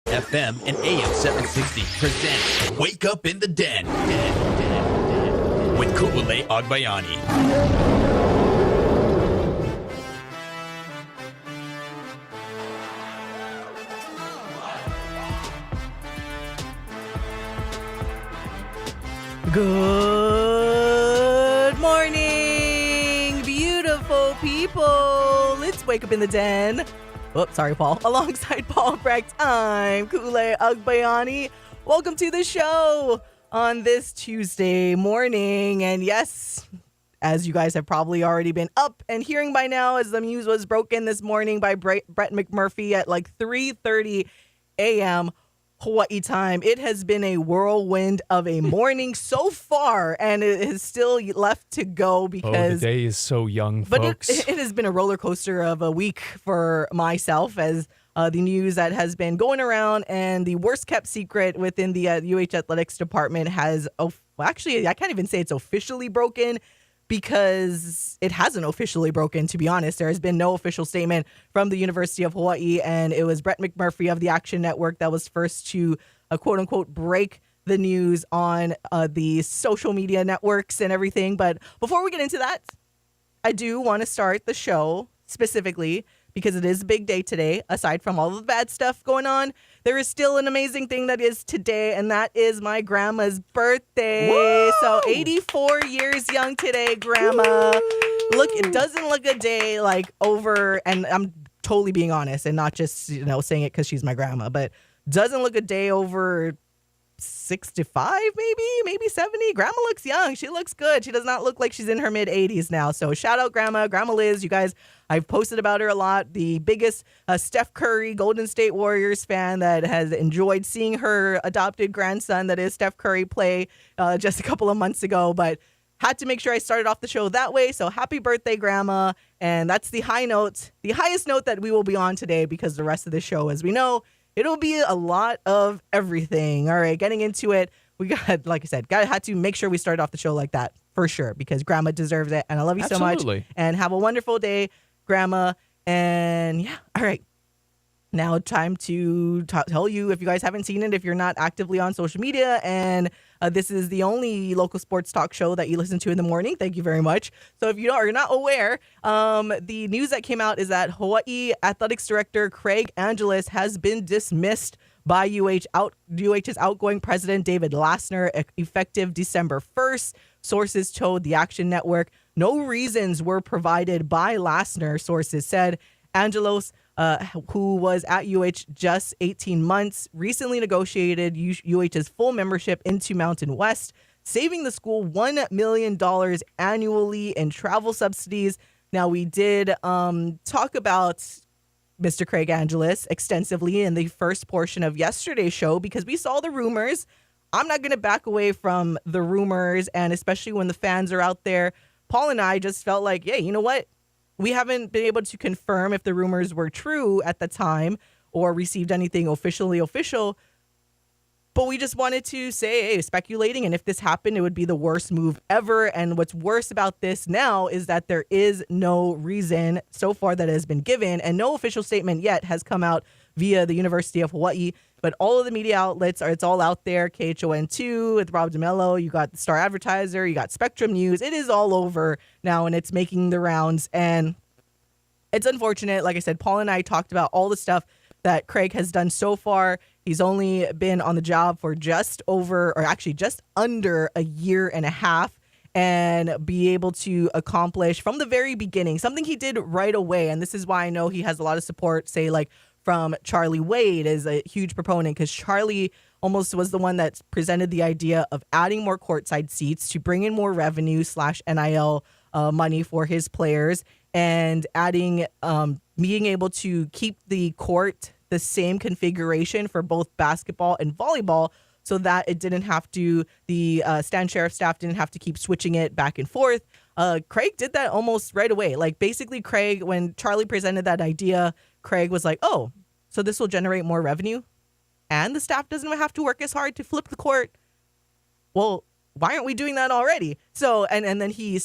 FM and AM 760 presents Wake Up in the Den with Hawai'i Agbayani. Good morning, beautiful people. Let's wake up in the den. Oops, sorry, Paul. Alongside Paul Brecht, I'm Hawai'i Agbayani. Welcome to the show on this Tuesday morning. And yes, as you guys have probably already been up and hearing by now, as the news was broken this morning by Brett McMurphy at like 3:30 a.m. Hawaii time. It has been a whirlwind of a morning so far, and it is still left to go because the day is so young, folks. But it has been a roller coaster of a week for myself as the news that has been going around, and the worst kept secret within the UH athletics department has, actually, I can't even say it's officially broken, because it hasn't officially broken, to be honest. There has been no official statement from the University of Hawaii, and it was Brett McMurphy of the Action Network that was first to, quote-unquote, break the news on the social media networks and everything. But before we get into that, I do want to start the show specifically because it is a big day today. Aside from all the bad stuff going on, there is still an amazing thing that is today, and that is my grandma's birthday. Woo! So 84 years young today, Grandma. Woo! Look, it doesn't look a day like over, and I'm totally being honest and not just, saying it because she's my grandma, but doesn't look a day over 65, maybe 70. Grandma looks young. She looks good. She does not look like she's in her mid 80s now. So shout out Grandma Liz. You guys, I've posted about her a lot. The biggest Steph Curry Golden State Warriors fan that has enjoyed seeing her adopted grandson, that is Steph Curry, play just a couple of months ago. But had to make sure I started off the show that way. So happy birthday, Grandma. And that's the highest note that we will be on today, because the rest of the show, as we know, it'll be a lot of everything. All right, getting into it. We got, like I said, had to make sure we started off the show like that for sure, because Grandma deserves it. And I love you so much. And have a wonderful day, Grandma. And yeah, all right. Now time to tell you, if you guys haven't seen it, if you're not actively on social media, and this is the only local sports talk show that you listen to in the morning, thank you very much. So if you're not aware, the news that came out is that Hawaii Athletics Director Craig Angelos has been dismissed by UH's outgoing president, David Lassner, effective December 1st. Sources told the Action Network no reasons were provided by Lassner, sources said. Angelos, who was at UH just 18 months, recently negotiated UH's full membership into Mountain West, saving the school $1 million annually in travel subsidies. Now, we did talk about Mr. Craig Angelos extensively in the first portion of yesterday's show, because we saw the rumors. I'm not going to back away from the rumors, and especially when the fans are out there. Paul and I just felt like, hey, you know what? We haven't been able to confirm if the rumors were true at the time or received anything official, but we just wanted to say, hey, speculating, and if this happened, it would be the worst move ever. And what's worse about this now is that there is no reason so far that has been given, and no official statement yet has come out via the University of Hawaii. But all of the media outlets it's all out there. KHON2 with Rob DeMello. You got the Star Advertiser. You got Spectrum News. It is all over now, and it's making the rounds. And it's unfortunate. Like I said, Paul and I talked about all the stuff that Craig has done so far. He's only been on the job for just under a year and a half, and be able to accomplish from the very beginning something he did right away. And this is why I know he has a lot of support, say, like, from Charlie Wade is a huge proponent, because Charlie almost was the one that presented the idea of adding more courtside seats to bring in more revenue / NIL money for his players, and adding being able to keep the court the same configuration for both basketball and volleyball, so that it didn't have to, the Stan Sheriff staff didn't have to keep switching it back and forth. Craig did that almost right away. Like, basically, Craig, when Charlie presented that idea, Craig was like, oh, so this will generate more revenue, and the staff doesn't have to work as hard to flip the court. Well, why aren't we doing that already? So, and then he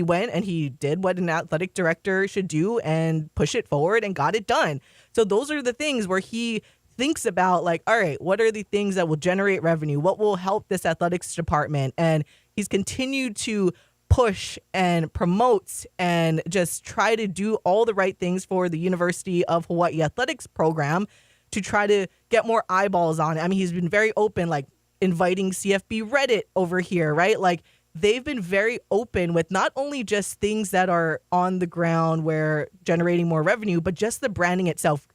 went and he did what an athletic director should do and push it forward and got it done. So those are the things where he thinks about like, all right, what are the things that will generate revenue? What will help this athletics department? And he's continued to push and promotes and just try to do all the right things for the University of Hawaii athletics program to try to get more eyeballs on it. I mean, he's been very open, like inviting CFB Reddit over here, right? Like they've been very open with not only just things that are on the ground where generating more revenue, but just the branding itself,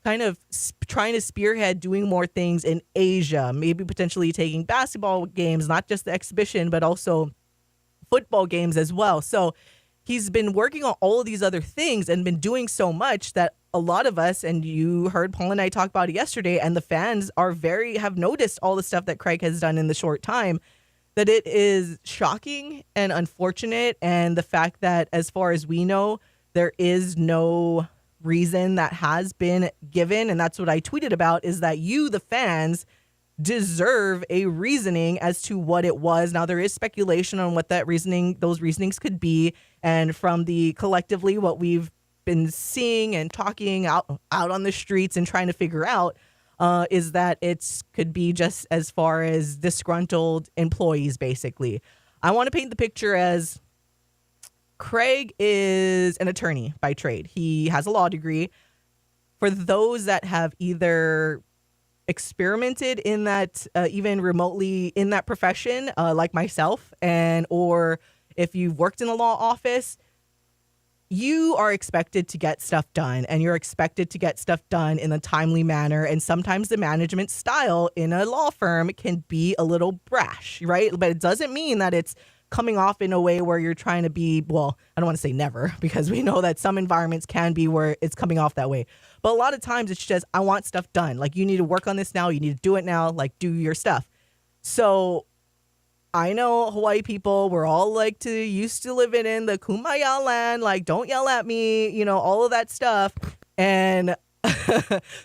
kind of trying to spearhead doing more things in Asia, maybe potentially taking basketball games, not just the exhibition, but also football games as well. So he's been working on all of these other things and been doing so much that a lot of us, and you heard Paul and I talk about it yesterday, and the fans have noticed all the stuff that Craig has done in the short time, that it is shocking and unfortunate. And the fact that as far as we know, there is no reason that has been given, and that's what I tweeted about, is that you, the fans, deserve a reasoning as to what it was. Now there is speculation on what those reasonings could be, and from the collectively what we've been seeing and talking out on the streets and trying to figure out is that it could be just as far as disgruntled employees. Basically, I want to paint the picture as Craig is an attorney by trade. He has a law degree. For those that have either experimented in that, even remotely in that profession, like myself, or if you've worked in a law office, you are expected to get stuff done, and you're expected to get stuff done in a timely manner. And sometimes the management style in a law firm can be a little brash, right? But it doesn't mean that it's coming off in a way where you're trying to be, well, I don't want to say never, because we know that some environments can be where it's coming off that way. But a lot of times it's just, I want stuff done. Like, you need to work on this now. You need to do it now. Like, do your stuff. So I know Hawaii people, we're all like used to living in the kumbaya land. Like, don't yell at me, all of that stuff. And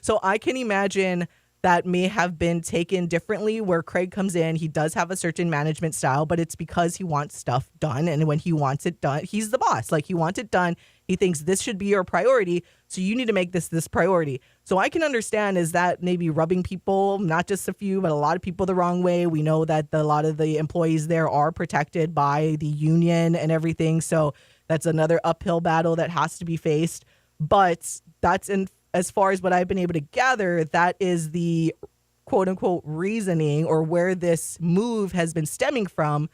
so I can imagine that may have been taken differently where Craig comes in. He does have a certain management style, but it's because he wants stuff done. And when he wants it done, he's the boss. Like, he wants it done. He thinks this should be your priority. So you need to make this priority. So I can understand is that maybe rubbing people, not just a few, but a lot of people the wrong way. We know that a lot of the employees there are protected by the union and everything. So that's another uphill battle that has to be faced. But that's as far as what I've been able to gather, that is the quote unquote reasoning, or where this move has been stemming from,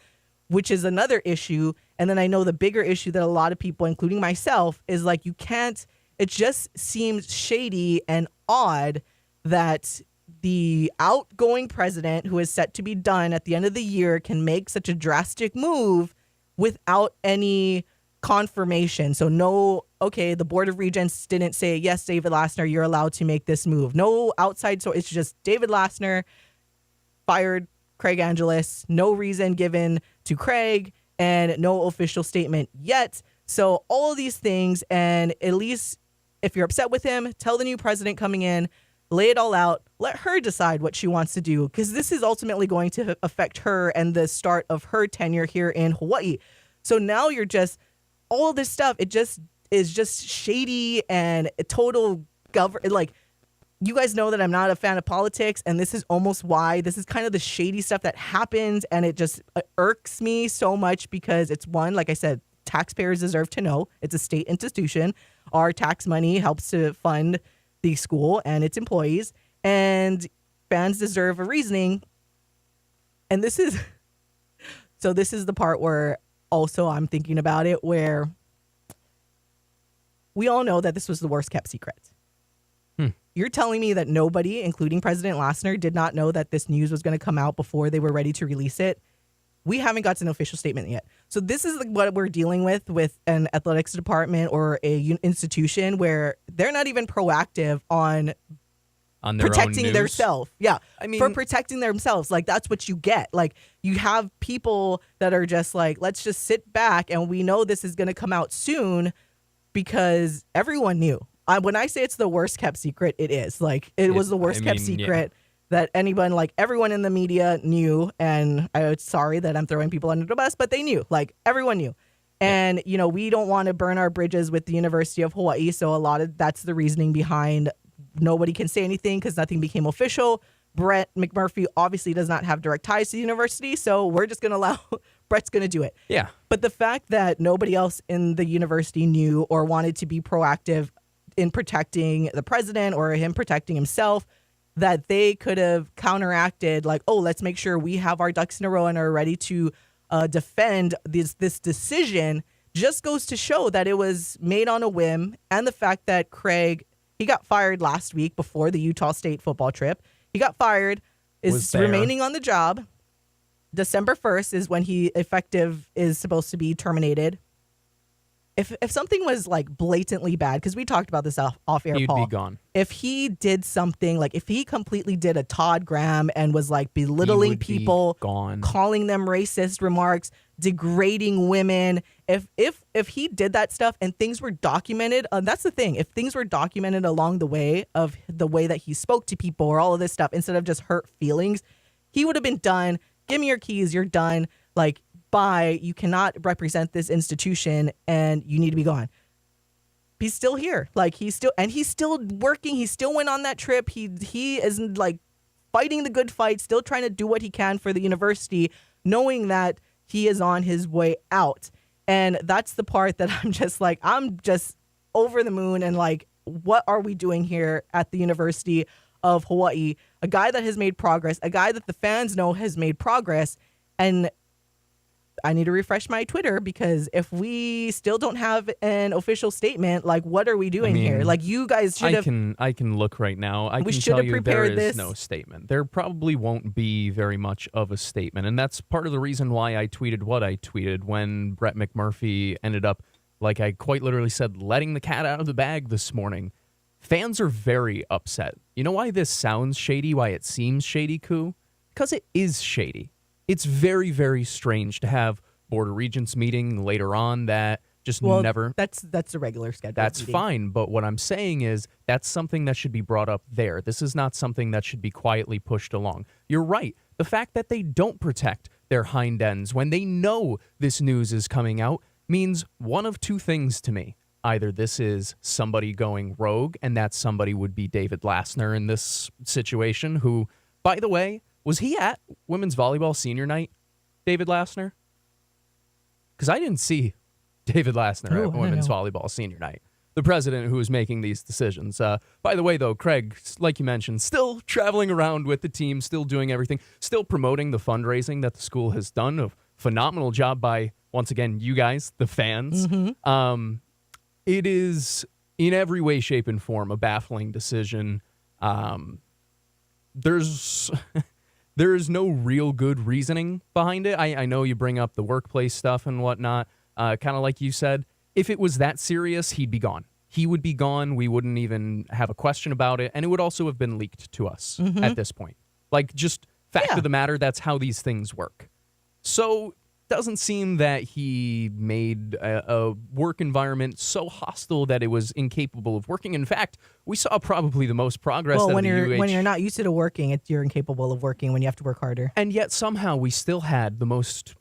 which is another issue. And then I know the bigger issue that a lot of people, including myself, is like, it just seems shady and odd that the outgoing president, who is set to be done at the end of the year, can make such a drastic move without any confirmation. So the Board of Regents didn't say, yes, David Lassner, you're allowed to make this move. No outside, so it's just David Lassner fired Craig Angelos, no reason given to Craig, and no official statement yet. So all of these things, and at least if you're upset with him, tell the new president coming in, lay it all out, let her decide what she wants to do, because this is ultimately going to affect her and the start of her tenure here in Hawaii. So now you're just, all this stuff, it just is just shady and total like, you guys know that I'm not a fan of politics, and this is almost why this is kind of the shady stuff that happens, and it just irks me so much, because it's one, like I said, taxpayers deserve to know. It's a state institution. Our tax money helps to fund the school and its employees, and fans deserve a reasoning. And this is the part where also I'm thinking about it, where we all know that this was the worst kept secret. You're telling me that nobody, including President Lassner, did not know that this news was going to come out before they were ready to release it? We haven't got an official statement yet. So this is what we're dealing with an athletics department or a institution where they're not even proactive on their protecting own themselves. Yeah. I mean, for protecting themselves. Like, that's what you get. Like, you have people that are just like, let's just sit back, and we know this is going to come out soon because everyone knew. When I say it's the worst kept secret, it is. Like, it was the worst kept secret that anyone, like, everyone in the media knew. And I'm sorry that I'm throwing people under the bus, but they knew. Like, everyone knew. And, we don't want to burn our bridges with the University of Hawaii. So that's the reasoning behind nobody can say anything because nothing became official. Brett McMurphy obviously does not have direct ties to the university, so we're just going to allow Brett's going to do it. Yeah. But the fact that nobody else in the university knew or wanted to be proactive in protecting the president or him protecting himself, that they could have counteracted, like, oh, let's make sure we have our ducks in a row and are ready to defend this decision, just goes to show that it was made on a whim. And the fact that Craig, he got fired last week before the Utah State football trip. He got fired, is remaining on the job. December 1st is when he effective is supposed to be terminated. If something was like blatantly bad, because we talked about this off air, He'd Paul. be gone. If he did something, like if he completely did a Todd Graham and was like belittling people, calling them racist remarks, degrading women, if he did that stuff and things were documented, that's the thing. If things were documented along the way of the way that he spoke to people or all of this stuff, instead of just hurt feelings, he would have been done. Give me your keys. You're done. Like, bye. You cannot represent this institution and you need to be gone. He's still here. Like, he's still working. He still went on that trip. He is like fighting the good fight, still trying to do what he can for the university, knowing that he is on his way out. And that's the part that I'm just over the moon. And like, what are we doing here at the University of Hawaii? A guy that has made progress, a guy that the fans know has made progress. And I need to refresh my Twitter, because if we still don't have an official statement, like, what are we doing here? Like, you guys should have. I can look right now. I can tell you there is no statement. There probably won't be very much of a statement, and that's part of the reason why I tweeted what I tweeted when Brett McMurphy ended up, like I quite literally said, letting the cat out of the bag this morning. Fans are very upset. You know why this sounds shady? Why it seems shady, Koo? Because it is shady. It's very, very strange to have Board of Regents meeting later on that just never. That's a regular schedule. That's meeting. Fine, but what I'm saying is that's something that should be brought up there. This is not something that should be quietly pushed along. You're right. The fact that they don't protect their hind ends when they know this news is coming out means one of two things to me. Either this is somebody going rogue, and that somebody would be David Lassner in this situation, who, by the way, was he at women's volleyball senior night, David Lassner? Because I didn't see David Lassner at women's volleyball senior night. The president who was making these decisions. By the way, though, Craig, like you mentioned, still traveling around with the team, still doing everything, still promoting the fundraising that the school has done. A phenomenal job by, once again, you guys, the fans. Mm-hmm. It is, in every way, shape, and form, a baffling decision. There is no real good reasoning behind it. I know you bring up the workplace stuff and whatnot. Kind of like you said, if it was that serious, he'd be gone. He would be gone. We wouldn't even have a question about it. And it would also have been leaked to us at this point. Like, just fact of the matter, that's how these things work. So doesn't seem that he made a work environment so hostile that it was incapable of working. In fact, we saw probably the most progress. Well, when you're not used to working, you're incapable of working when you have to work harder. And yet somehow we still had the most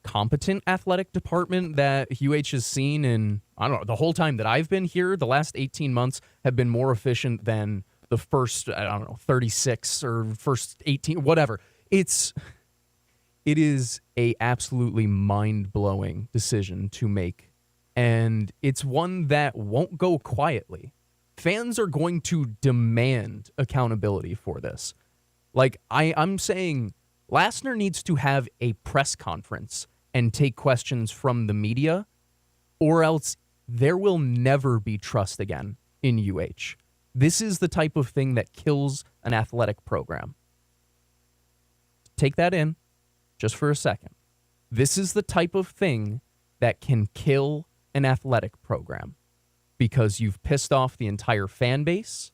competent athletic department that UH has seen in, I don't know, the whole time that I've been here. The last 18 months have been more efficient than the first, 36 or first 18, whatever. It is a absolutely mind-blowing decision to make, and it's one that won't go quietly. Fans are going to demand accountability for this. Like, I'm saying Lassner needs to have a press conference and take questions from the media, or else there will never be trust again in UH. This is the type of thing that kills an athletic program. Take that in. Just for a second. This is the type of thing that can kill an athletic program, because you've pissed off the entire fan base.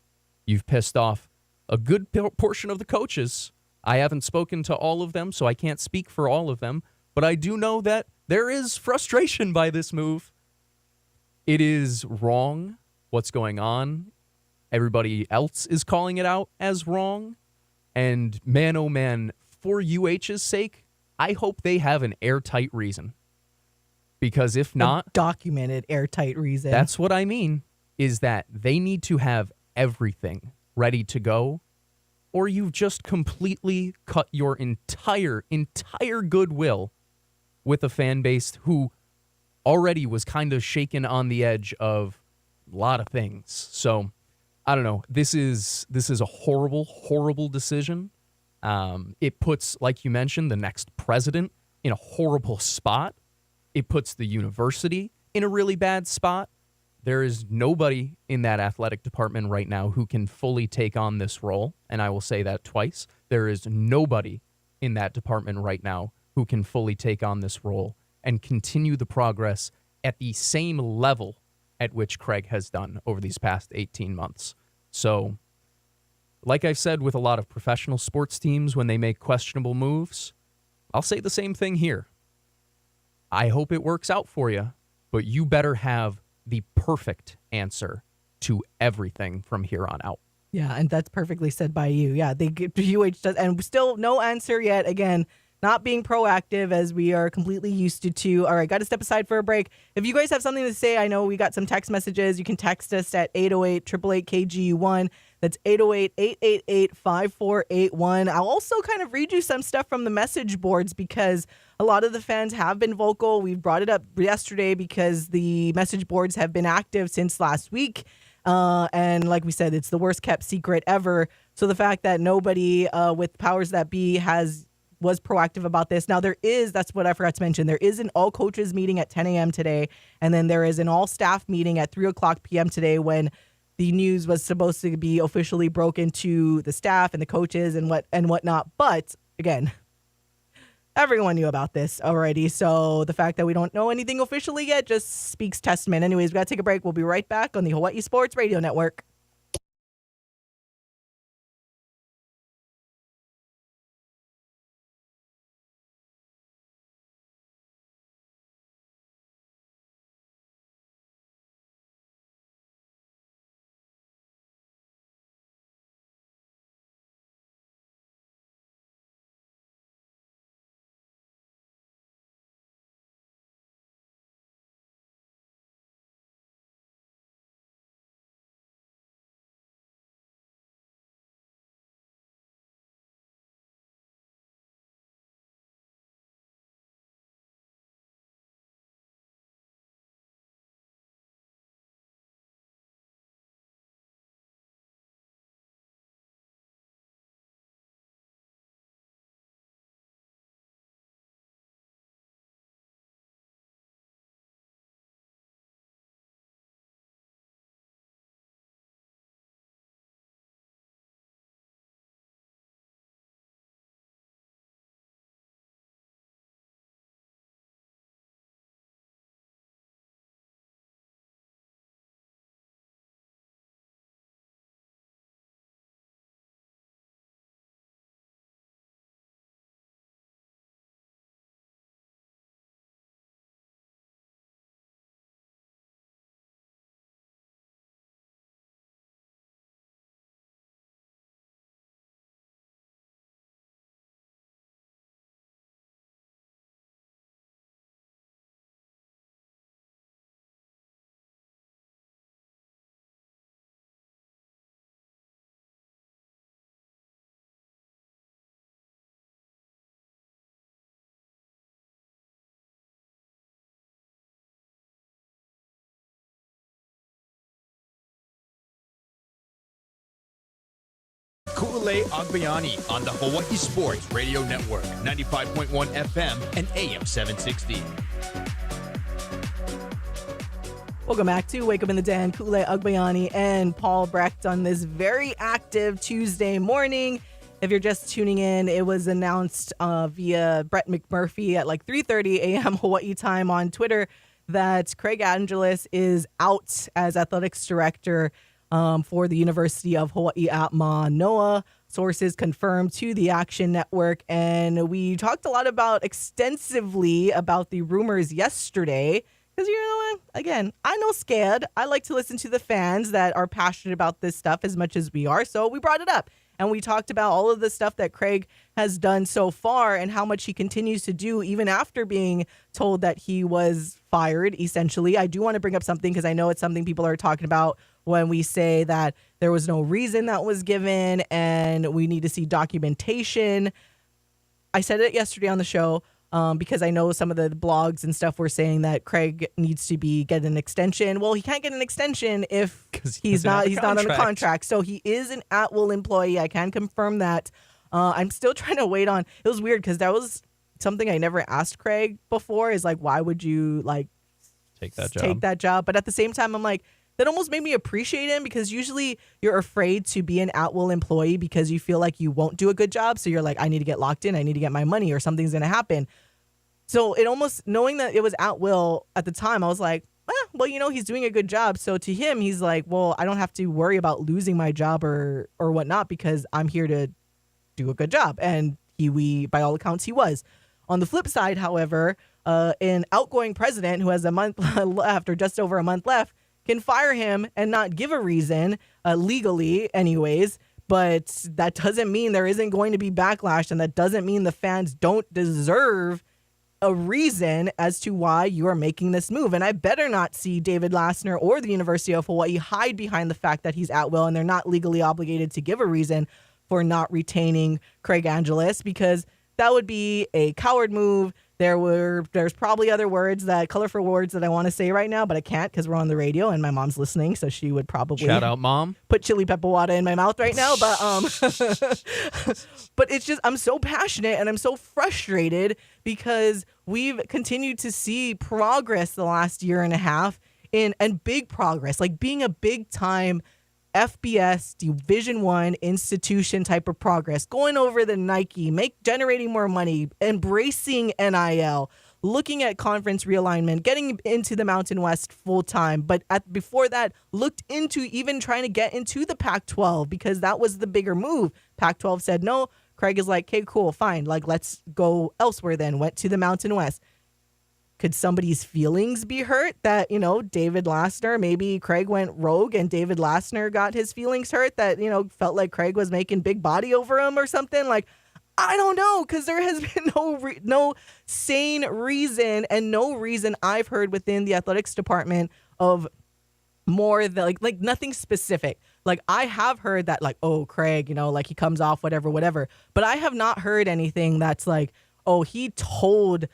You've pissed off a good portion of the coaches. I haven't spoken to all of them, so I can't speak for all of them, but I do know that there is frustration by this move. It is wrong what's going on. Everybody else is calling it out as wrong. And man, oh man, for UH's sake, I hope they have an airtight reason. Because if not... a documented airtight reason. That's what I mean, is that they need to have everything ready to go, or you've just completely cut your entire goodwill with a fan base who already was kind of shaken on the edge of a lot of things. So I don't know. This is a horrible decision. It puts, like you mentioned, the next president in a horrible spot. It puts the university in a really bad spot. There is nobody in that athletic department right now who can fully take on this role, and I will say that twice. There is nobody in that department right now who can fully take on this role and continue the progress at the same level at which Craig has done over these past 18 months. So, like I've said with a lot of professional sports teams when they make questionable moves, I'll say the same thing here. I hope it works out for you, but you better have the perfect answer to everything from here on out. Yeah, and that's perfectly said by you. Yeah, UH does, and still no answer yet. Again, not being proactive as we are completely used to. All right, got to step aside for a break. If you guys have something to say, I know we got some text messages. You can text us at 808-888-KGU1. That's 808-888-5481. I'll also kind of read you some stuff from the message boards because a lot of the fans have been vocal. We brought it up yesterday because the message boards have been active since last week. And like we said, it's the worst kept secret ever. So the fact that nobody with powers that be was proactive about this. Now that's what I forgot to mention. There is an all coaches meeting at 10 a.m. today. And then there is an all staff meeting at 3:00 p.m. today when the news was supposed to be officially broken to the staff and the coaches and whatnot. But again, everyone knew about this already. So the fact that we don't know anything officially yet just speaks testament. Anyways, we got to take a break. We'll be right back on the Hawaii Sports Radio Network. Agbayani on the Hawai'i Sports Radio Network, 95.1 FM and AM 760. Welcome back to Wake Up in the Den. Agbayani and Paul Brecht on this very active Tuesday morning. If you're just tuning in, it was announced via Brett McMurphy at like 3:30 a.m. Hawaii time on Twitter that Craig Angelos is out as athletics director for the University of Hawaii at Manoa. Sources confirmed to the Action Network. And we talked a lot extensively about the rumors yesterday. Because, you know what, again, I know scared. I like to listen to the fans that are passionate about this stuff as much as we are. So we brought it up. And we talked about all of the stuff that Craig has done so far and how much he continues to do even after being told that he was fired, essentially. I do want to bring up something because I know it's something people are talking about when we say that there was no reason that was given and we need to see documentation. I said it yesterday on the show because I know some of the blogs and stuff were saying that Craig needs to get an extension. Well, he can't get an extension if he's not on a contract. So he is an at-will employee. I can confirm that. I'm still trying to wait on. It was weird because that was something I never asked Craig before. Is like, why would you take that job? But at the same time, I'm like, that almost made me appreciate him, because usually you're afraid to be an at-will employee because you feel like you won't do a good job. So you're like, I need to get locked in. I need to get my money or something's going to happen. So it almost, knowing that it was at will at the time, I was like, well, he's doing a good job. So to him, he's like, well, I don't have to worry about losing my job or whatnot because I'm here to do a good job. And by all accounts, he was. On the flip side, however, an outgoing president who has a month left or just over a month left can fire him and not give a reason, legally anyways. But that doesn't mean there isn't going to be backlash, and that doesn't mean the fans don't deserve a reason as to why you are making this move. And I better not see David Lassner or the University of Hawaii hide behind the fact that he's at will and they're not legally obligated to give a reason for not retaining Craig Angelos, because that would be a coward move. There's probably other colorful words that I want to say right now, but I can't because we're on the radio and my mom's listening, so she would probably shout out, Mom, put chili pepper water in my mouth right now. But but it's just, I'm so passionate and I'm so frustrated because we've continued to see progress the last year and a half and big progress, like being a big time FBS Division I institution type of progress, going over the Nike, generating more money, embracing NIL, looking at conference realignment, getting into the Mountain West full time. But before that, looked into even trying to get into the Pac-12 because that was the bigger move. Pac-12 said no. Craig is like, okay, cool, fine. Let's go elsewhere then. Went to the Mountain West. Could somebody's feelings be hurt that, David Lassner, maybe Craig went rogue and David Lassner got his feelings hurt that, felt like Craig was making big body over him or something? Like, I don't know, because there has been no sane reason and no reason I've heard within the athletics department of more than like nothing specific. Like I have heard that oh, Craig, he comes off whatever. But I have not heard anything that's like, oh, he told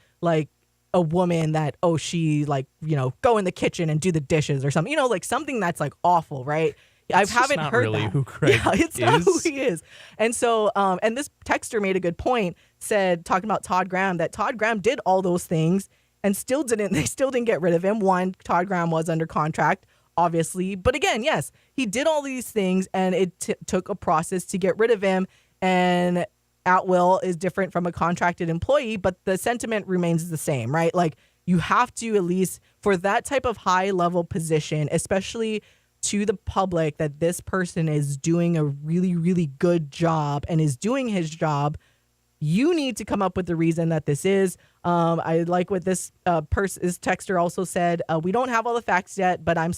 a woman that, oh, she go in the kitchen and do the dishes or something, something that's awful, right? I haven't heard really that. Who Craig it's is. Not who he is. And so, and this texter made a good point, talking about Todd Graham, that Todd Graham did all those things and they still didn't get rid of him. One, Todd Graham was under contract, obviously. But again, yes, he did all these things and it took a process to get rid of him. And at will is different from a contracted employee, but the sentiment remains the same, right? You have to, at least for that type of high level position, especially to the public, that this person is doing a really, really good job and is doing his job. You need to come up with the reason that this is. I like what this this texter also said. We don't have all the facts yet, but I'm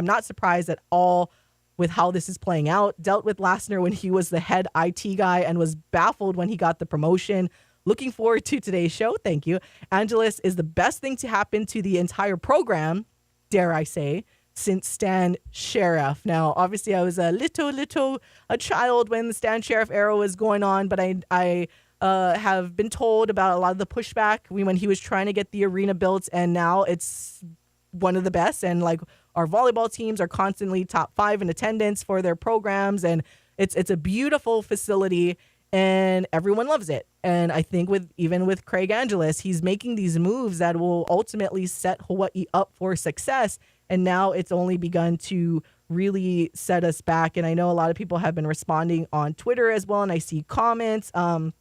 not surprised at all with how this is playing out. Dealt with Lassner when he was the head IT guy and was baffled when he got the promotion. Looking forward to today's show. Thank you. Angelos is the best thing to happen to the entire program, dare I say, since Stan Sheriff. Now, obviously, I was a child when the Stan Sheriff era was going on, but I have been told about a lot of the pushback when he was trying to get the arena built, and now it's one of the best. And our volleyball teams are constantly top 5 in attendance for their programs, and it's a beautiful facility, and everyone loves it. And I think even with Craig Angelos, he's making these moves that will ultimately set Hawaii up for success. And now it's only begun to really set us back. And I know a lot of people have been responding on Twitter as well, and I see comments. One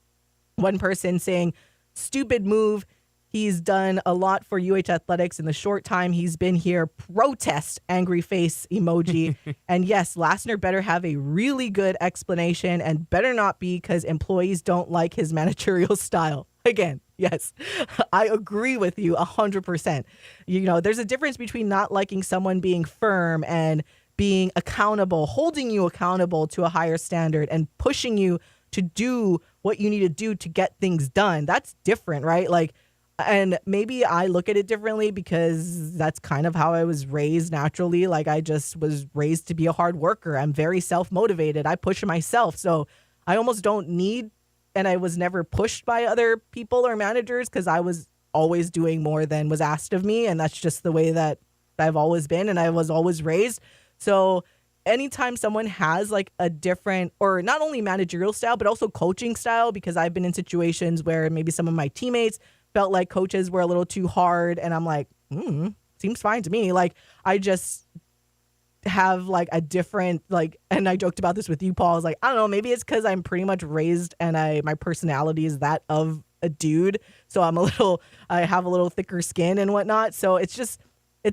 person saying, stupid move. He's done a lot for UH athletics in the short time he's been here. Protest, angry face emoji. And yes, Lassner better have a really good explanation and better not be because employees don't like his managerial style. Again, yes, I agree with you 100%. There's a difference between not liking someone being firm and being accountable, holding you accountable to a higher standard and pushing you to do what you need to do to get things done. That's different, right? And maybe I look at it differently because that's kind of how I was raised naturally. Like I just was raised to be a hard worker. I'm very self-motivated. I push myself. So I almost don't need, and I was never pushed by other people or managers because I was always doing more than was asked of me. And that's just the way that I've always been and I was always raised. So anytime someone has like a different, or not only managerial style, but also coaching style, because I've been in situations where maybe some of my teammates felt like coaches were a little too hard. And I'm like, seems fine to me. Like, I just have like a different, like, and I joked about this with you, Paul. I was like, I don't know, maybe it's because I'm pretty much raised and my personality is that of a dude. So I have a little thicker skin and whatnot. So it's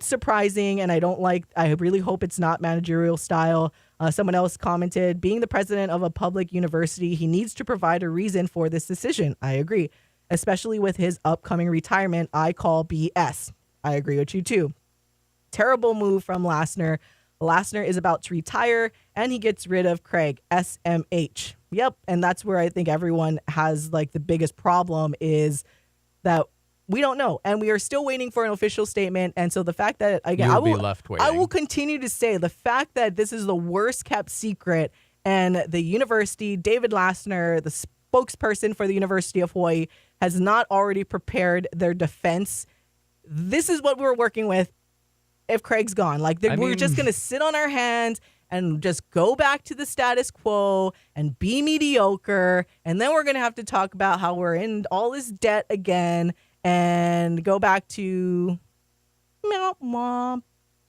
surprising. And I really hope it's not managerial style. Someone else commented, being the president of a public university, he needs to provide a reason for this decision. I agree. Especially with his upcoming retirement, I call BS. I agree with you too. Terrible move from Lassner. Lassner is about to retire and he gets rid of Craig, SMH. Yep. And that's where I think everyone has like the biggest problem is that we don't know. And we are still waiting for an official statement. And so the fact that, again, I will continue to say the fact that this is the worst kept secret and the university, David Lassner, the spokesperson for the University of Hawaii, has not already prepared their defense. This is what we're working with if Craig's gone. Like, we're just going to sit on our hands and just go back to the status quo and be mediocre. And then we're going to have to talk about how we're in all this debt again and go back to mom.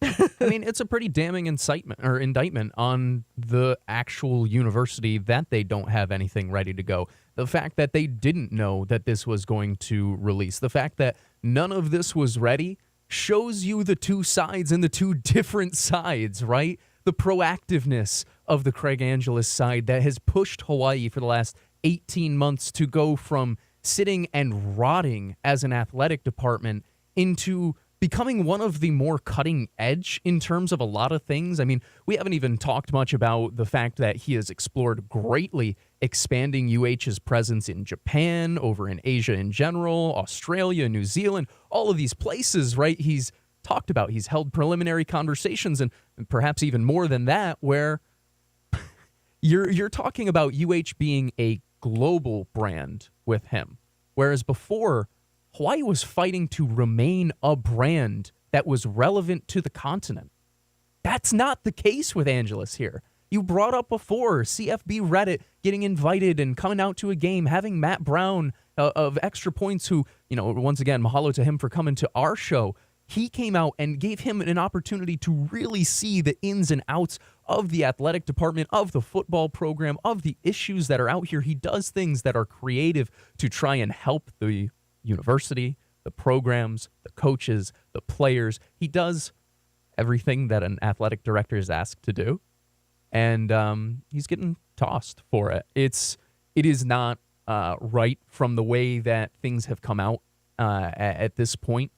I mean, it's a pretty damning indictment on the actual university that they don't have anything ready to go. The fact that they didn't know that this was going to release, the fact that none of this was ready shows you the two sides and the two different sides, right? The proactiveness of the Craig Angelos side that has pushed Hawaii for the last 18 months to go from sitting and rotting as an athletic department into becoming one of the more cutting edge in terms of a lot of things. I mean, we haven't even talked much about the fact that he has explored greatly expanding UH's presence in Japan, over in Asia in general, Australia, New Zealand, all of these places, right? He's talked about, he's held preliminary conversations and perhaps even more than that, where you're talking about UH being a global brand with him. Whereas before, Hawaii was fighting to remain a brand that was relevant to the continent. That's not the case with Angelos here. You brought up before CFB Reddit getting invited and coming out to a game, having Matt Brown of Extra Points, who, once again, mahalo to him for coming to our show. He came out and gave him an opportunity to really see the ins and outs of the athletic department, of the football program, of the issues that are out here. He does things that are creative to try and help the university, the programs, the coaches, the players. He does everything that an athletic director is asked to do, and he's getting tossed for it. It is not right from the way that things have come out at this point,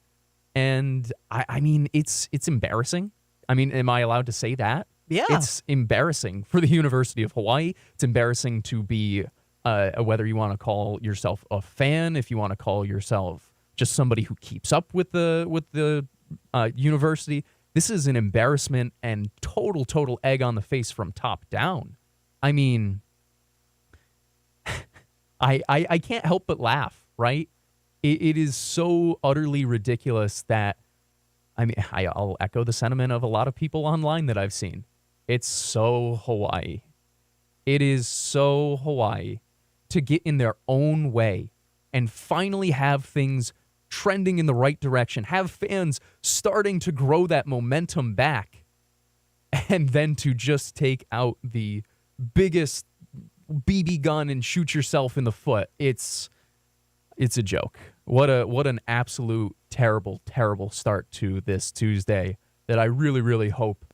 and I mean it's embarrassing. I mean, am I allowed to say that? Yeah, it's embarrassing for the University of Hawaii. It's embarrassing to be. Whether you want to call yourself a fan, if you want to call yourself just somebody who keeps up with the university, this is an embarrassment and total egg on the face from top down. I mean, I can't help but laugh, right? It is so utterly ridiculous that, I mean, I'll echo the sentiment of a lot of people online that I've seen. It's so Hawaii. It is so Hawaii to get in their own way and finally have things trending in the right direction, have fans starting to grow that momentum back, and then to just take out the biggest BB gun and shoot yourself in the foot. It's a joke. What an absolute terrible start to this Tuesday that I really hope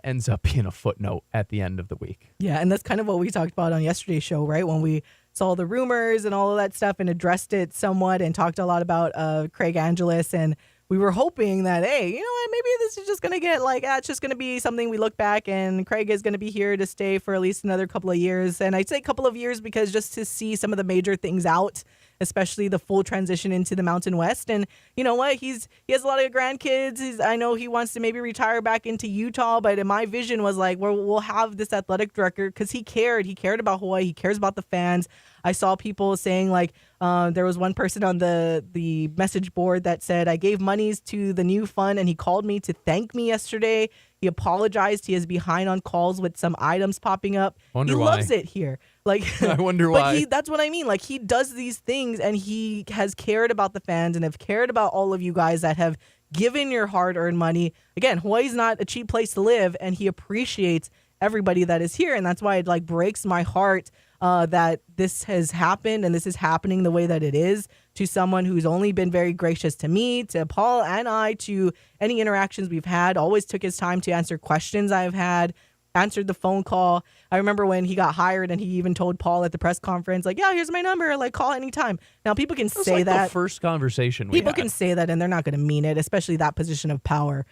ends up being a footnote at the end of the week. Yeah, and that's kind of what we talked about on yesterday's show, right? When we saw the rumors and all of that stuff and addressed it somewhat and talked a lot about Craig Angelos, and we were hoping that, hey, you know what, maybe this is just going to get it's just going to be something we look back and Craig is going to be here to stay for at least another couple of years. And I'd say couple of years because just to see some of the major things out especially the full transition into the Mountain West. And you know what? He has a lot of grandkids. I know he wants to maybe retire back into Utah, but in my vision was like, we'll have this athletic director because he cared. He cared about Hawaii. He cares about the fans. I saw people saying like, there was one person on the message board that said, I gave monies to the new fund and he called me to thank me yesterday. He apologized. He is behind on calls with some items popping up. Wonder he why. loves it here. Like, I wonder why. But that's what I mean. Like, he does these things and he has cared about the fans and have cared about all of you guys that have given your hard-earned money. Again, Hawaii's not a cheap place to live, and he appreciates everybody that is here. And that's why it like breaks my heart that this has happened and this is happening the way that it is to someone who's only been very gracious to me, to Paul and I, to any interactions we've had, always took his time to answer questions I've had, answered the phone call. I remember when he got hired and he even told Paul at the press conference, like, yeah, here's my number, like call anytime. Now people can say like that. The first conversation we People had. can say that and they're not going to mean it, especially that position of power.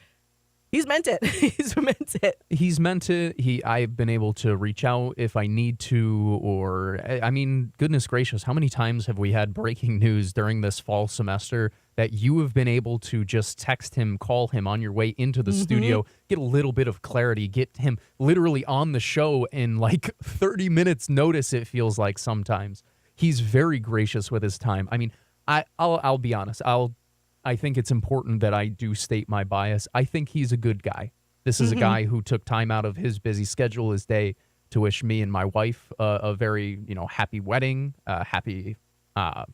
He's meant it. He's meant it. He's meant to. I've been able to reach out if I need to, or I mean, goodness gracious, how many times have we had breaking news during this fall semester that you have been able to just text him, call him on your way into the studio, get a little bit of clarity, get him literally on the show in like 30 minutes notice, it feels like sometimes. He's very gracious with his time. I mean, I'll be honest. I think it's important that I do state my bias. I think he's a good guy. This is a guy who took time out of his busy schedule, his day, to wish me and my wife a very, happy wedding, happy, I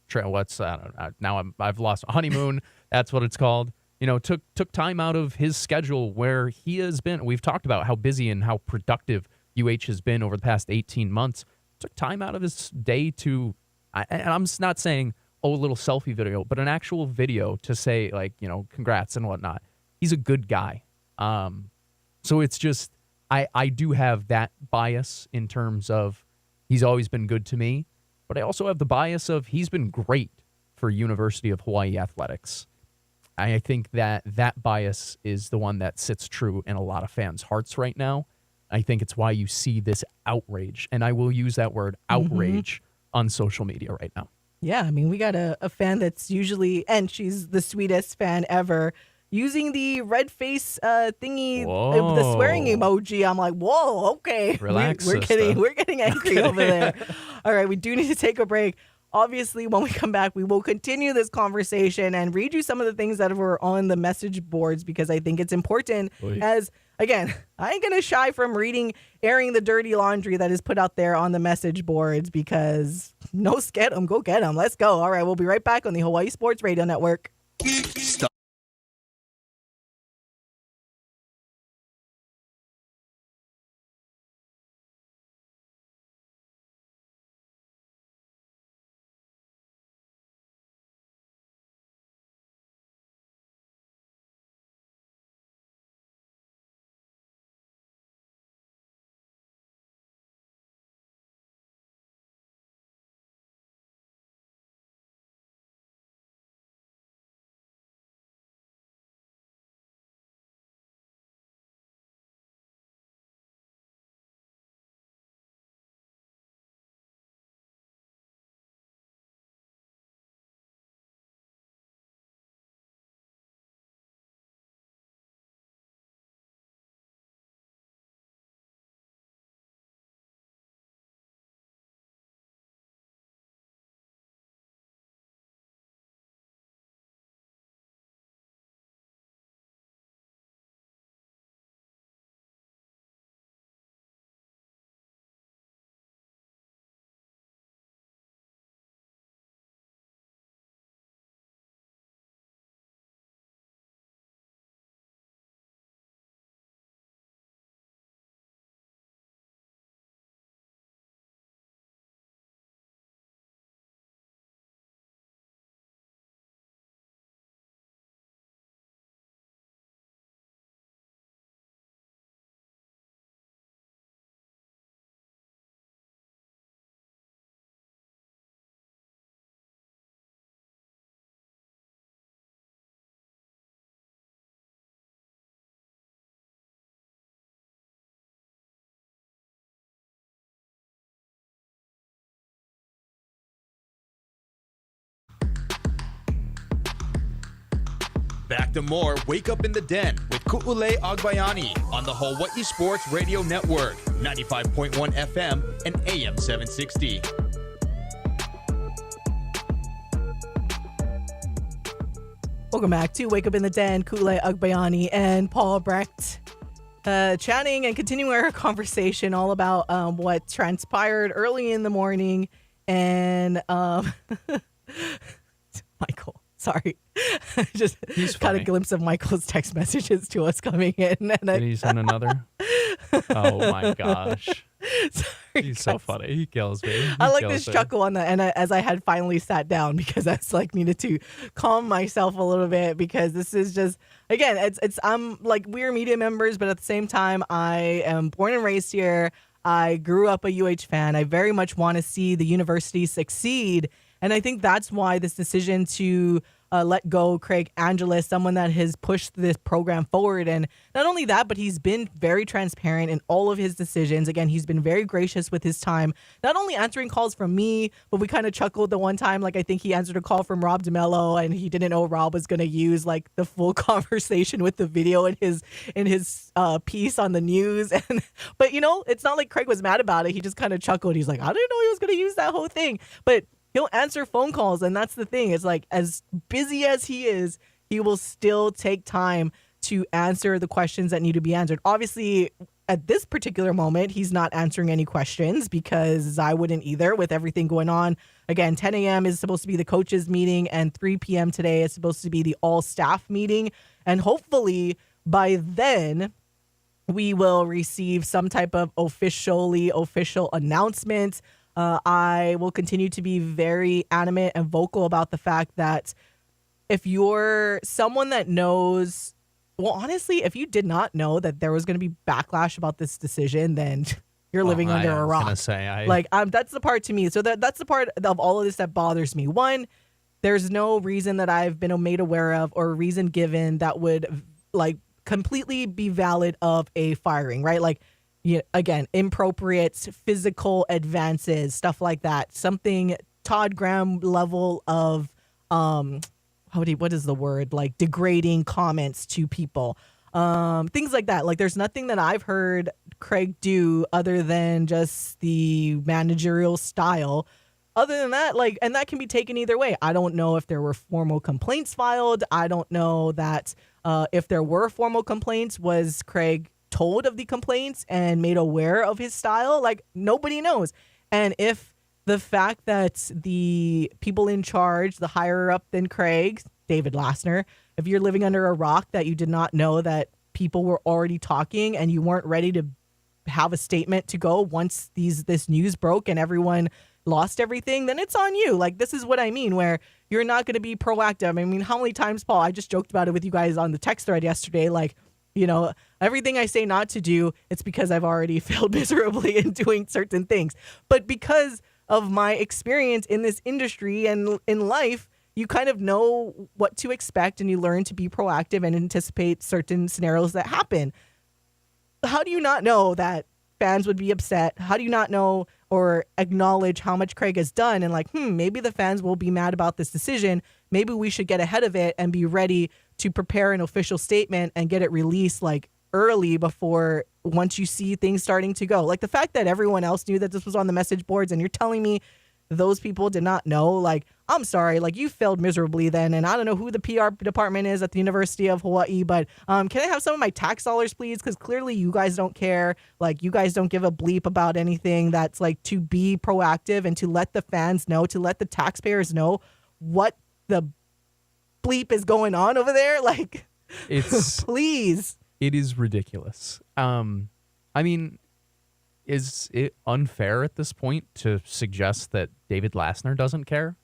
don't know, now I've lost honeymoon. That's what it's called. Took time out of his schedule where he has been. We've talked about how busy and how productive UH has been over the past 18 months. Took time out of his day to, and I'm not saying, a little selfie video, but an actual video to say like, congrats and whatnot. He's a good guy. So it's just, I do have that bias in terms of he's always been good to me, but I also have the bias of he's been great for University of Hawaii athletics. I think that bias is the one that sits true in a lot of fans' hearts right now. I think it's why you see this outrage, and I will use that word outrage on social media right now. Yeah, I mean, we got a fan that's usually, and she's the sweetest fan ever, using the red face thingy, the swearing emoji. I'm like, whoa, okay. Relax, we're getting angry over there. All right, we do need to take a break. Obviously, when we come back, we will continue this conversation and read you some of the things that were on the message boards because I think it's important. As, again, I ain't going to shy from airing the dirty laundry that is put out there on the message boards because no get them, go get them. Let's go. All right, we'll be right back on the Hawaii Sports Radio Network. Back to more Wake Up in the Den with Ku'ulei Agbayani on the Hawai'i Sports Radio Network, 95.1 FM and AM 760. Welcome back to Wake Up in the Den. Ku'ulei Agbayani and Paul Brecht chatting and continuing our conversation all about what transpired early in the morning. And Michael. Sorry. Just got a glimpse of Michael's text messages to us coming in. And Did he send another? Oh my gosh. Sorry, He's so funny. He kills me. I like this chuckle on that. And as I had finally sat down because I needed to calm myself a little bit because this is just, again, I'm like, we're media members, but at the same time, I am born and raised here. I grew up a UH fan. I very much want to see the university succeed. And I think that's why this decision to let go Craig Angelos, someone that has pushed this program forward. And not only that, but he's been very transparent in all of his decisions. Again, he's been very gracious with his time, not only answering calls from me, but we kind of chuckled the one time. Like, I think he answered a call from Rob DeMello and he didn't know Rob was going to use like the full conversation with the video in his piece on the news. But, you know, it's not like Craig was mad about it. He just kind of chuckled. He's like, I didn't know he was going to use that whole thing. But he'll answer phone calls, and that's the thing. It's like, as busy as he is, he will still take time to answer the questions that need to be answered. Obviously, at this particular moment, he's not answering any questions because I wouldn't either with everything going on. Again, 10 a.m. is supposed to be the coaches meeting, and 3 p.m. today is supposed to be the all-staff meeting. And hopefully, by then, we will receive some type of official announcement. I will continue to be very animate and vocal about the fact that if you're someone that knows, well, honestly, if you did not know that there was going to be backlash about this decision, then you're living under a rock. That's the part to me. So that's the part of all of this that bothers me. One, there's no reason that I've been made aware of or reason given that would like completely be valid of a firing, right? Like, yeah, again, inappropriate physical advances, stuff like that. Something Todd Graham level of, what is the word? Like degrading comments to people. Things like that. Like there's nothing that I've heard Craig do other than just the managerial style. Other than that, like, and that can be taken either way. I don't know if there were formal complaints filed. I don't know that if there were formal complaints, was Craig told of the complaints and made aware of his style? Like, nobody knows. And if the fact that the people in charge, the higher up than Craig, David Lassner, if you're living under a rock that you did not know that people were already talking and you weren't ready to have a statement to go once this news broke and everyone lost everything, then it's on you. Like, this is what I mean, where you're not going to be proactive. I mean, how many times, Paul, I just joked about it with you guys on the text thread yesterday, like, you know, everything I say not to do, it's because I've already failed miserably in doing certain things. But because of my experience in this industry and in life, you kind of know what to expect and you learn to be proactive and anticipate certain scenarios that happen. How do you not know that fans would be upset? How do you not know or acknowledge how much Craig has done and like, maybe the fans will be mad about this decision. Maybe we should get ahead of it and be ready to prepare an official statement and get it released like early before once you see things starting to go. Like the fact that everyone else knew that this was on the message boards and you're telling me those people did not know, like, I'm sorry, like you failed miserably then. And I don't know who the PR department is at the University of Hawaii, but can I have some of my tax dollars, please? Because clearly you guys don't care. Like you guys don't give a bleep about anything that's like to be proactive and to let the fans know, to let the taxpayers know what the bleep is going on over there. Like, it's please. It is ridiculous. I mean, is it unfair at this point to suggest that David Lassner doesn't care?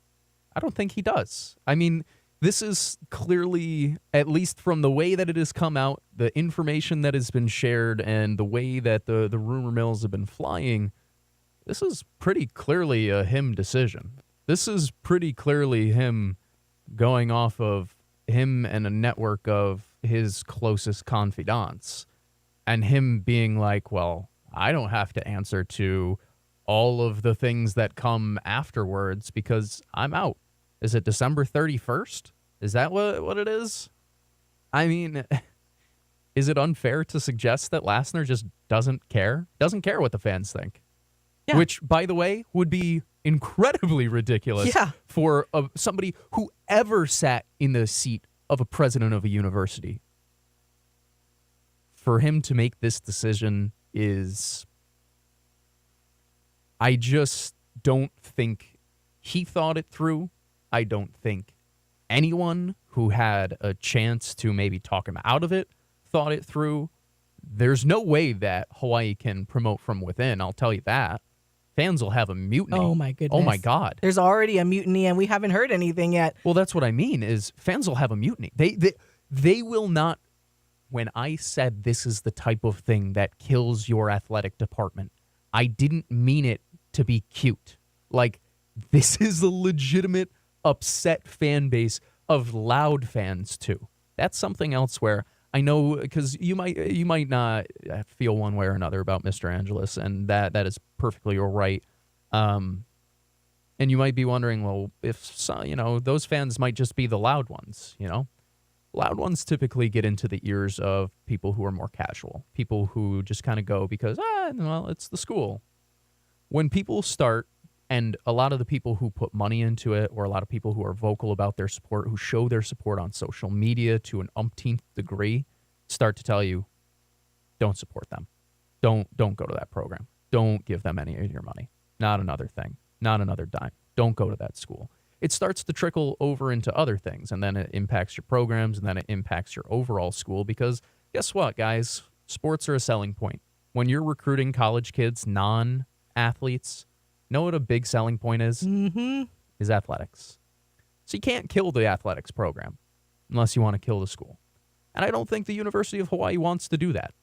I don't think he does. I mean, this is clearly, at least from the way that it has come out, the information that has been shared, and the way that the rumor mills have been flying, this is pretty clearly a him decision. This is pretty clearly him going off of him and a network of his closest confidants, and him being like, well, I don't have to answer to all of the things that come afterwards because I'm out. Is it December 31st? Is that what it is? I mean, is it unfair to suggest that Lassner just doesn't care? Doesn't care what the fans think? Yeah. Which, by the way, would be incredibly ridiculous for somebody who ever sat in the seat of a president of a university. For him to make this decision is... I just don't think he thought it through. I don't think anyone who had a chance to maybe talk him out of it thought it through. There's no way that Hawaii can promote from within, I'll tell you that. Fans will have a mutiny. Oh, my goodness. Oh, my God. There's already a mutiny, and we haven't heard anything yet. Well, that's what I mean, is fans will have a mutiny. They will not... When I said this is the type of thing that kills your athletic department, I didn't mean it to be cute. Like, this is a legitimate upset fan base of loud fans, too. That's something else where I know, because you might not feel one way or another about Mr. Angelos, and that is perfectly all right. And you might be wondering, well, if those fans might just be the loud ones, Loud ones typically get into the ears of people who are more casual, people who just kind of go because, it's the school. When people start, and a lot of the people who put money into it, or a lot of people who are vocal about their support, who show their support on social media to an umpteenth degree, start to tell you, don't support them. Don't go to that program. Don't give them any of your money. Not another thing. Not another dime. Don't go to that school. It starts to trickle over into other things, and then it impacts your programs, and then it impacts your overall school, because guess what, guys? Sports are a selling point. When you're recruiting college kids, non-athletes, know what a big selling point is? Mm-hmm. Is athletics. So you can't kill the athletics program unless you want to kill the school. And I don't think the University of Hawaii wants to do that.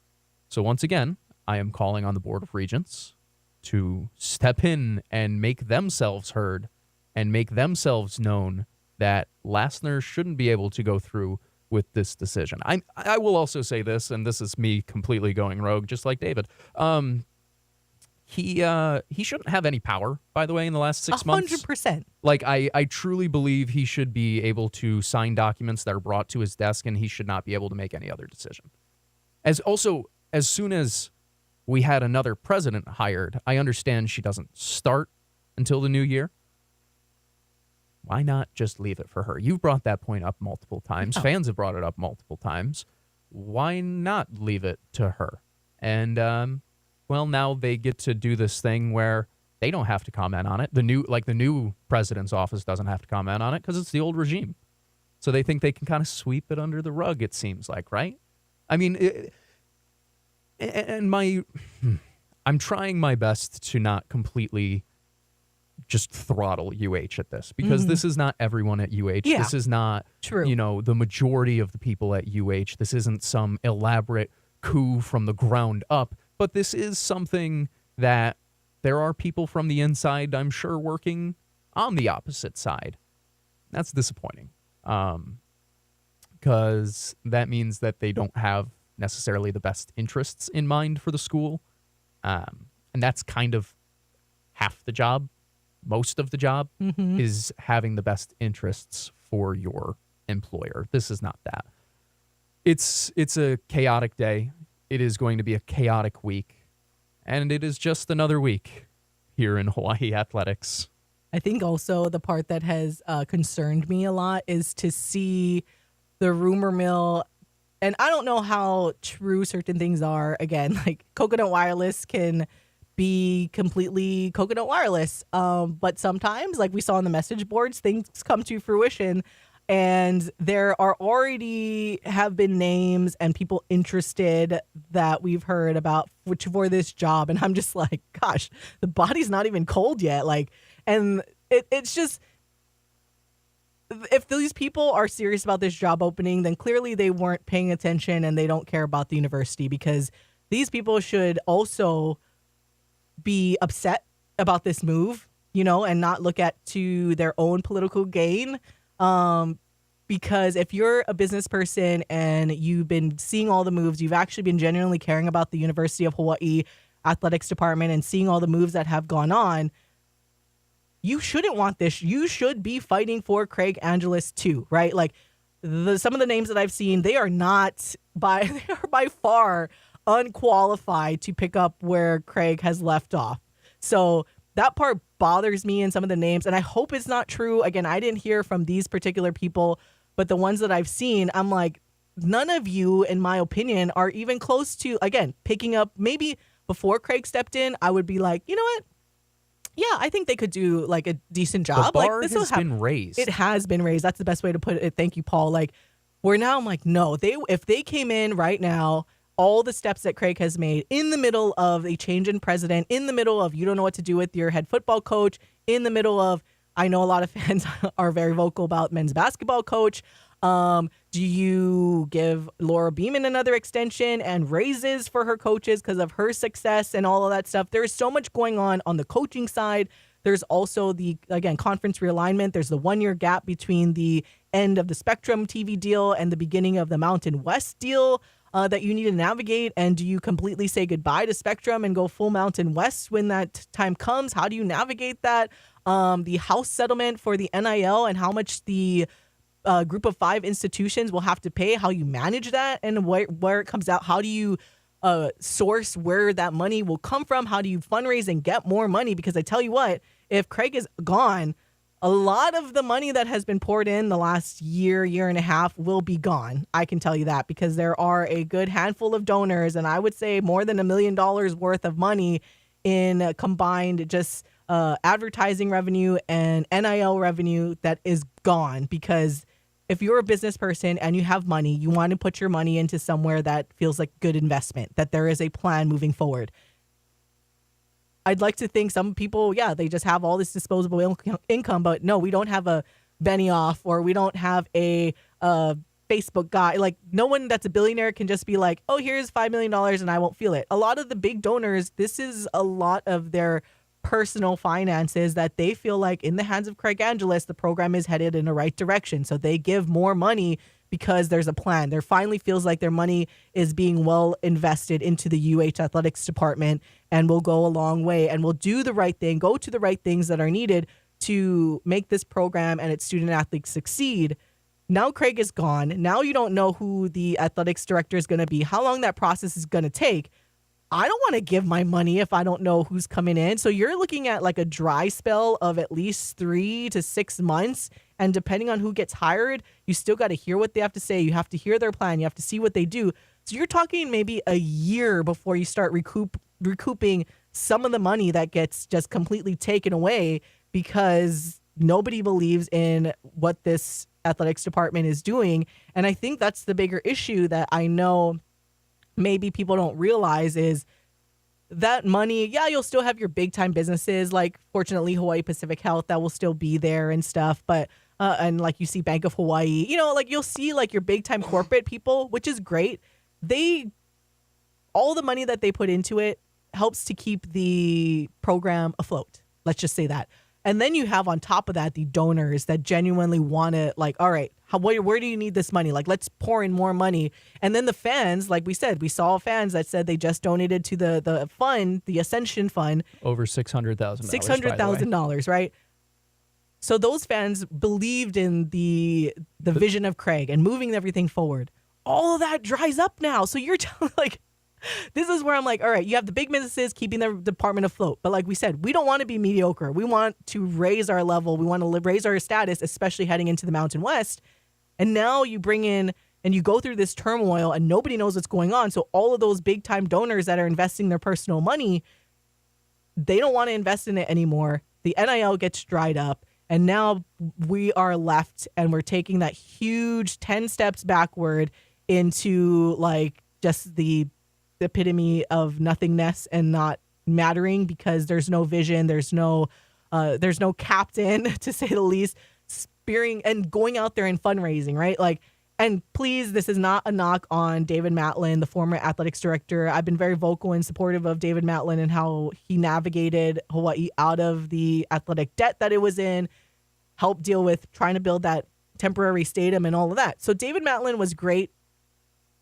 So once again, I am calling on the Board of Regents to step in and make themselves heard and make themselves known that Lassner shouldn't be able to go through with this decision. I will also say this, and this is me completely going rogue, just like David. He shouldn't have any power, by the way, in the last 6 months. 100%. Like, I truly believe he should be able to sign documents that are brought to his desk, and he should not be able to make any other decision. As soon as we had another president hired, I understand she doesn't start until the new year. Why not just leave it for her? You've brought that point up multiple times. Oh. Fans have brought it up multiple times. Why not leave it to her? And, now they get to do this thing where they don't have to comment on it. The new president's office doesn't have to comment on it because it's the old regime. So they think they can kind of sweep it under the rug, it seems like, right? I mean, I'm trying my best to not completely just throttle UH at this, because this is not everyone at UH. Yeah. This is not, True. The majority of the people at UH. This isn't some elaborate coup from the ground up, but this is something that there are people from the inside, I'm sure, working on the opposite side. That's disappointing, because that means that they don't have necessarily the best interests in mind for the school, and that's kind of half the job. Most of the job is having the best interests for your employer. This is not that. It's a chaotic day. It is going to be a chaotic week. And it is just another week here in Hawaii athletics. I think also the part that has concerned me a lot is to see the rumor mill. And I don't know how true certain things are. Again, like Coconut Wireless can be completely Coconut Wireless. But sometimes, like we saw on the message boards, things come to fruition. And there are already have been names and people interested that we've heard about for this job. And I'm just like, gosh, the body's not even cold yet. And it's just, if these people are serious about this job opening, then clearly they weren't paying attention and they don't care about the university, because these people should also be upset about this move, and not look to their own political gain. Because if you're a business person and you've been seeing all the moves, you've actually been genuinely caring about the University of Hawaii athletics department and seeing all the moves that have gone on, you shouldn't want this. You should be fighting for Craig Angelos too, right? Like, some of the names that I've seen, they are by far unqualified to pick up where Craig has left off. So that part bothers me in some of the names, and I hope it's not true. Again, I didn't hear from these particular people, but the ones that I've seen, I'm like, none of you, in my opinion, are even close to, again, picking up. Maybe before Craig stepped in, I would be like, you know what? Yeah, I think they could do like a decent job. The bar like, has been raised. It has been raised. That's the best way to put it. Thank you, Paul. Like, where now I'm like, no, if they came in right now, all the steps that Craig has made in the middle of a change in president, in the middle of you don't know what to do with your head football coach, in the middle of, I know a lot of fans are very vocal about men's basketball coach. Do you give Laura Beeman another extension and raises for her coaches because of her success and all of that stuff? There's so much going on the coaching side. There's also conference realignment. There's the 1 year gap between the end of the Spectrum TV deal and the beginning of the Mountain West deal that you need to navigate. And do you completely say goodbye to Spectrum and go full Mountain West when that time comes? How do you navigate that? The House settlement for the NIL and how much the group of 5 institutions will have to pay, how you manage that and where it comes out. How do you source where that money will come from? How do you fundraise and get more money? Because I tell you what, if Craig is gone, a lot of the money that has been poured in the last year and a half will be gone. I can tell you that because there are a good handful of donors, and I would say more than $1 million worth of money in combined just advertising revenue and NIL revenue that is gone. Because if you're a business person and you have money, you want to put your money into somewhere that feels like good investment, that there is a plan moving forward. I'd like to think some people, they just have all this disposable income, but no, we don't have a Benioff or we don't have a Facebook guy. Like, no one that's a billionaire can just be like, oh, here's $5 million and I won't feel it. A lot of the big donors, this is a lot of their personal finances that they feel like in the hands of Craig Angelos, the program is headed in the right direction. So they give more money because there's a plan. There finally feels like their money is being well invested into the UH athletics department and will go a long way and will do the right thing, go to the right things that are needed to make this program and its student athletes succeed. Now Craig is gone. Now you don't know who the athletics director is going to be, how long that process is going to take. I don't want to give my money if I don't know who's coming in. So you're looking at like a dry spell of at least 3 to 6 months. And depending on who gets hired, you still got to hear what they have to say. You have to hear their plan. You have to see what they do. So you're talking maybe a year before you start recouping some of the money that gets just completely taken away because nobody believes in what this athletics department is doing. And I think that's the bigger issue that I know maybe people don't realize is that money, you'll still have your big time businesses like fortunately Hawaii Pacific Health that will still be there and stuff. But and like you see Bank of Hawaii, like you'll see like your big time corporate people, which is great. All the money that they put into it helps to keep the program afloat. Let's just say that. And then you have on top of that the donors that genuinely want to like, all right, where do you need this money? Like, let's pour in more money. And then the fans, like we said, we saw fans that said they just donated to the fund, the Ascension Fund. Over $600,000. $600,000, right? So those fans believed in the vision of Craig and moving everything forward. All of that dries up now. So you're like, this is where I'm like, all right, you have the big businesses keeping the department afloat. But like we said, we don't want to be mediocre. We want to raise our level. We want to raise our status, especially heading into the Mountain West. And now you bring in and you go through this turmoil and nobody knows what's going on. So all of those big time donors that are investing their personal money, they don't want to invest in it anymore. The NIL gets dried up. And now we are left and we're taking that huge 10 steps backward into like just the epitome of nothingness and not mattering because there's no vision. There's no captain, to say the least, spearing and going out there and fundraising, right? Like, and please, this is not a knock on David Matlin, the former athletics director. I've been very vocal and supportive of David Matlin and how he navigated Hawaii out of the athletic debt that it was in, helped deal with trying to build that temporary stadium and all of that. So David Matlin was great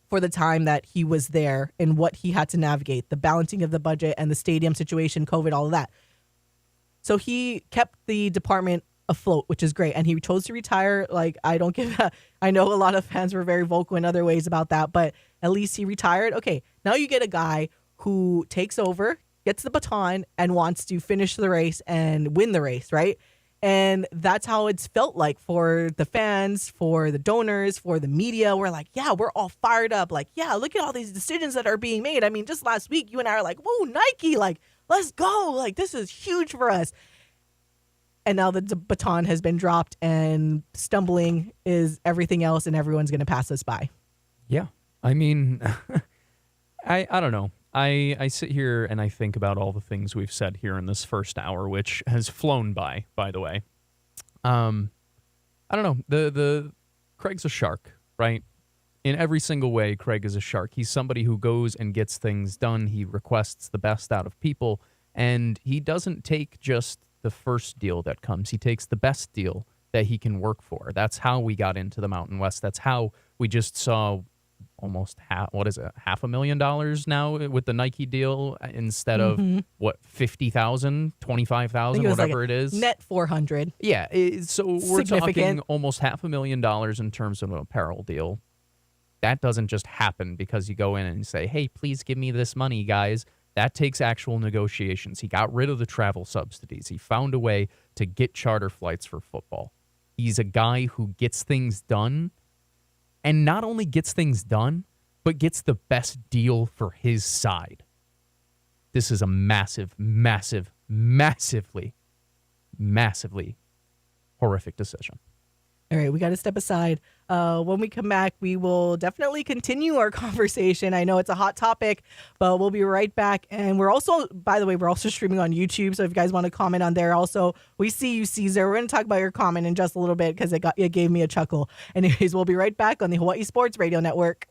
for the time that he was there and what he had to navigate, the balancing of the budget and the stadium situation, COVID, all of that. So he kept the department afloat, which is great. And he chose to retire. Like, I don't give a, I know a lot of fans were very vocal in other ways about that, but at least he retired. Okay, now you get a guy who takes over, gets the baton, and wants to finish the race and win the race, right? And that's how it's felt like for the fans, for the donors, for the media. We're like, yeah, we're all fired up. Like, yeah, look at all these decisions that are being made. I mean, just last week, you and I are like, whoa, Nike, like, let's go. Like, this is huge for us. And now the baton has been dropped, and stumbling is everything else, and everyone's going to pass us by. Yeah. I mean, I don't know. I sit here and I think about all the things we've said here in this first hour, which has flown by the way. I don't know. The Craig's a shark, right? In every single way, Craig is a shark. He's somebody who goes and gets things done. He requests the best out of people, and he doesn't take just the first deal that comes. He takes the best deal that he can work for. That's how we got into the Mountain West. That's how we just saw almost $500,000 now with the Nike deal instead of what, 50,000, 25,000, whatever it is. Net 400. Yeah. So we're talking almost $500,000 in terms of an apparel deal. That doesn't just happen because you go in and say, hey, please give me this money, guys. That takes actual negotiations. He got rid of the travel subsidies. He found a way to get charter flights for football. He's a guy who gets things done, and not only gets things done, but gets the best deal for his side. This is a massive, massive, massively, massively horrific decision. All right, we got to step aside. When we come back, we will definitely continue our conversation. I know it's a hot topic, but we'll be right back. And we're also, by the way, we're also streaming on YouTube. So if you guys want to comment on there, also, we see you, Caesar. We're going to talk about your comment in just a little bit because it gave me a chuckle. Anyways, we'll be right back on the Hawaii Sports Radio Network.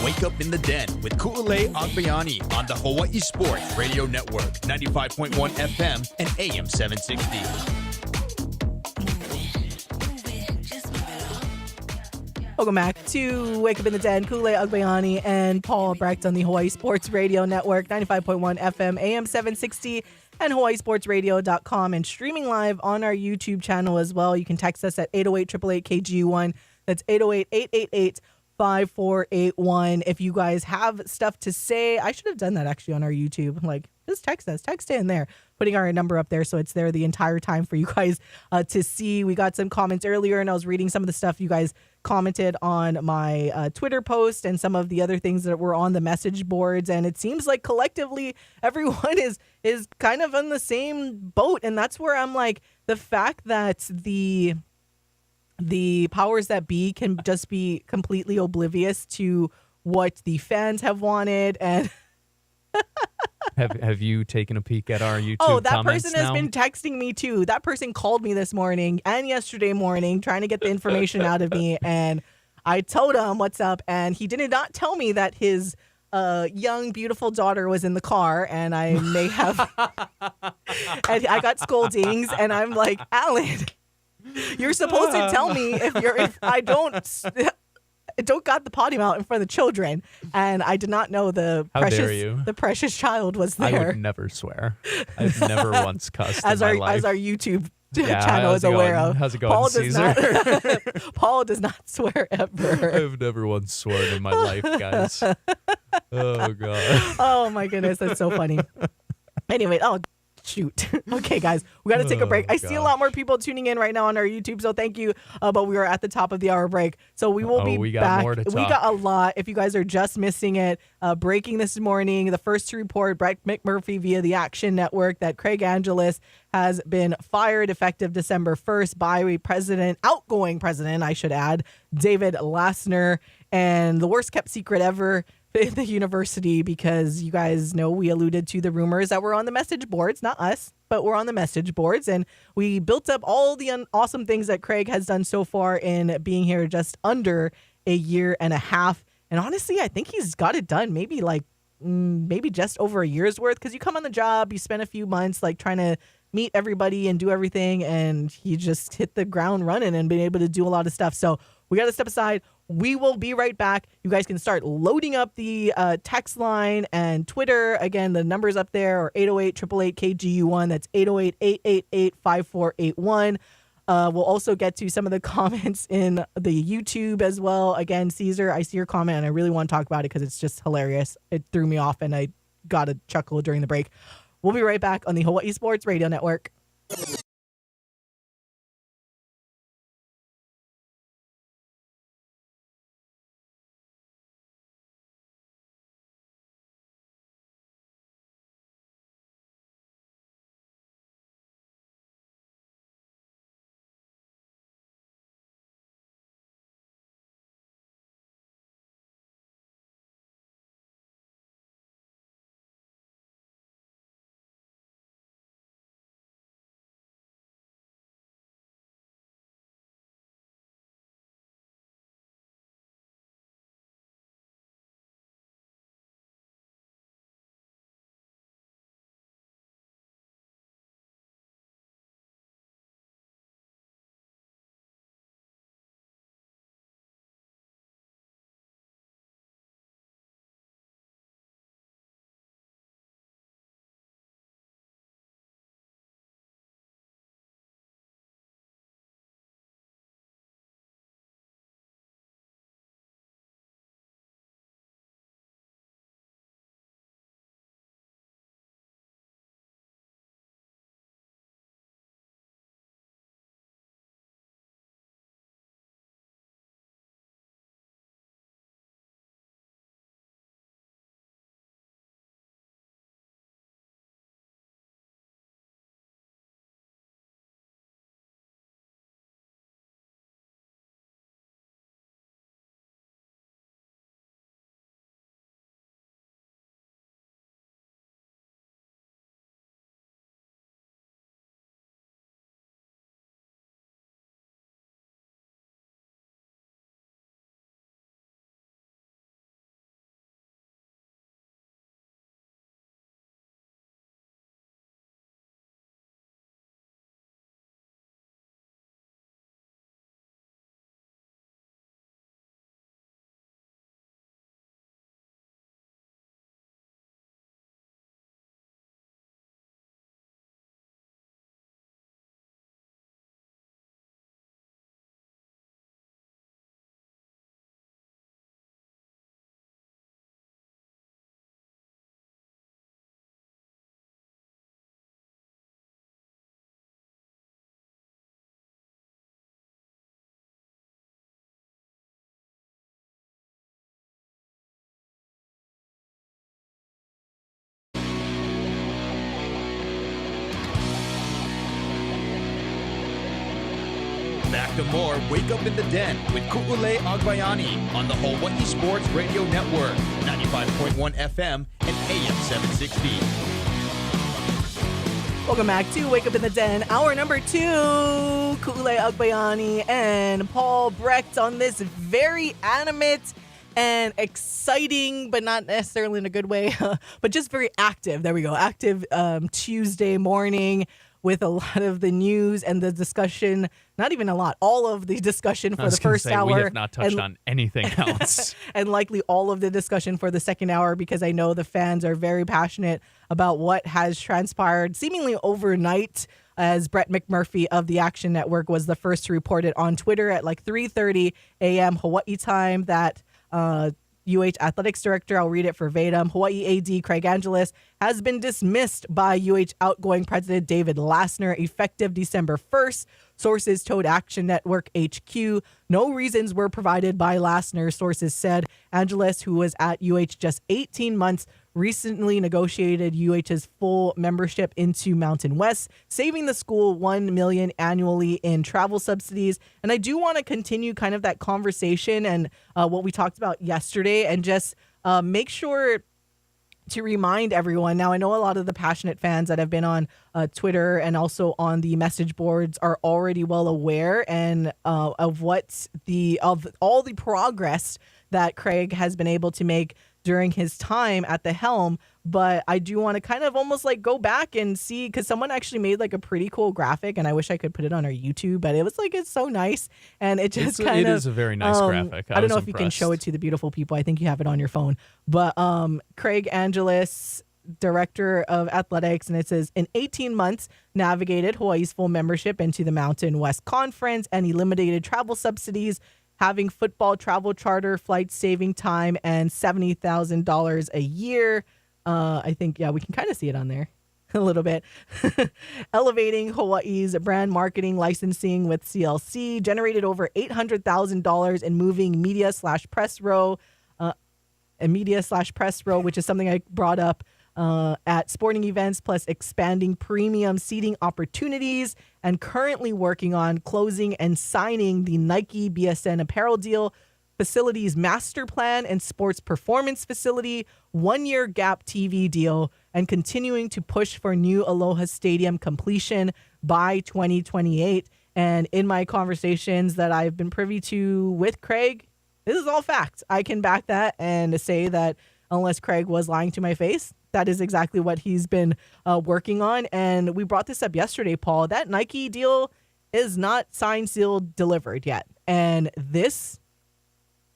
Wake up in the den with Ku'ulei Agbayani on the Hawai'i Sports Radio Network, 95.1 FM and AM 760. Welcome back to Wake Up in the Den. Ku'ulei Agbayani and Paul Brecht on the Hawaii Sports Radio Network, 95.1 FM, AM 760, and hawaiisportsradio.com, and streaming live on our YouTube channel as well. You can text us at 808-888-KGU1. That's 808-888-5481. If you guys have stuff to say, I should have done that actually on our YouTube. Like, just text us, text it in there, putting our number up there so it's there the entire time for you guys to see. We got some comments earlier, and I was reading some of the stuff you guys commented on my Twitter post and some of the other things that were on the message boards. And it seems like collectively everyone is kind of on the same boat. And that's where I'm like, the fact that the powers that be can just be completely oblivious to what the fans have wanted. And have you taken a peek at our YouTube comments? Oh, that person has been texting me too. That person called me this morning and yesterday morning trying to get the information out of me. And I told him what's up. And he did not tell me that his young, beautiful daughter was in the car. And I may have, and I got scoldings. And I'm like, Alan, You're supposed to tell me if I don't got the potty mouth in front of the children, and I did not know the How dare you. precious child was I there. would never swear. I've never once cussed as in our my life. as our YouTube Yeah, channel how's is it aware going? of. How's it going, Paul does Caesar? not. Paul does not swear ever. I've never once sworn in my life, guys. Oh god. Oh my goodness, that's so funny. Anyway, shoot. Okay, guys, we got to take a break. I see a lot more people tuning in right now on our YouTube, so thank you. But we are at the top of the hour break, so we will be we got back. more to We talk. got a lot. If you guys are just missing it, breaking this morning, the first to report, Brett McMurphy via the Action Network, that Craig Angelos has been fired effective December 1st by outgoing president, I should add, David Lassner, and the worst kept secret ever in the university, because you guys know we alluded to the rumors that were on the message boards, not us, but we're on the message boards, and we built up all the awesome things that Craig has done so far in being here just under a year and a half. And honestly, I think he's got it done. Maybe just over a year's worth, because you come on the job, you spend a few months like trying to meet everybody and do everything, and he just hit the ground running and been able to do a lot of stuff. So we got to step aside. We will be right back. You guys can start loading up the text line and Twitter. Again, the number's up there, or 808-888-KGU1. That's 808-888-5481. We'll also get to some of the comments in the YouTube as well. Again, Caesar, I see your comment, and I really want to talk about it because it's just hilarious. It threw me off, and I got a chuckle during the break. We'll be right back on the Hawaii Sports Radio Network. Back to more Wake Up in the Den with Ku'ule Agbayani on the Hawaii Sports Radio Network, 95.1 FM and AM 760. Welcome back to Wake Up in the Den, hour number 2. Ku'ule Agbayani and Paul Brecht on this very animate and exciting, but not necessarily in a good way, but just very active. There we go. Active Tuesday morning. with a lot of the news and the discussion. Not even a lot, all of the discussion for the first hour. We have not touched on anything else. And likely all of the discussion for the second hour, because I know the fans are very passionate about what has transpired seemingly overnight, as Brett McMurphy of the Action Network was the first to report it on Twitter at like 3:30 a.m. Hawaii time that UH Athletics Director, I'll read it verbatim, Hawai'i AD Craig Angelos has been dismissed by UH outgoing President David Lassner effective December 1st. Sources told Action Network HQ. No reasons were provided by Lassner, sources said. Angelos, who was at UH just 18 months, recently negotiated UH's full membership into Mountain West, saving the school $1 million annually in travel subsidies. And I do want to continue kind of that conversation and what we talked about yesterday, and just make sure to remind everyone. Now, I know a lot of the passionate fans that have been on Twitter and also on the message boards are already well aware and of all the progress that Craig has been able to make during his time at the helm. But I do want to kind of almost like go back and see, because someone actually made like a pretty cool graphic, and I wish I could put it on our YouTube, but it was like, it's so nice. And it just it is a very nice graphic. I don't know if you can show it to the beautiful people. I think you have it on your phone. But Craig Angelos, Director of Athletics, and it says, in 18 months, navigated Hawaii's full membership into the Mountain West Conference and eliminated travel subsidies, having football travel charter, flights, saving time, and $70,000 a year. I think, yeah, we can kind of see it on there a little bit. Elevating Hawaii's brand marketing licensing with CLC, generated over $800,000 in moving media/press row, which is something I brought up at sporting events, plus expanding premium seating opportunities, and currently working on closing and signing the Nike BSN apparel deal, facilities master plan and sports performance facility, 1-year Gap TV deal, and continuing to push for new Aloha Stadium completion by 2028. And in my conversations that I've been privy to with Craig, this is all fact. I can back that and say that unless Craig was lying to my face, that is exactly what he's been working on. And we brought this up yesterday, Paul. That Nike deal is not signed, sealed, delivered yet. And this,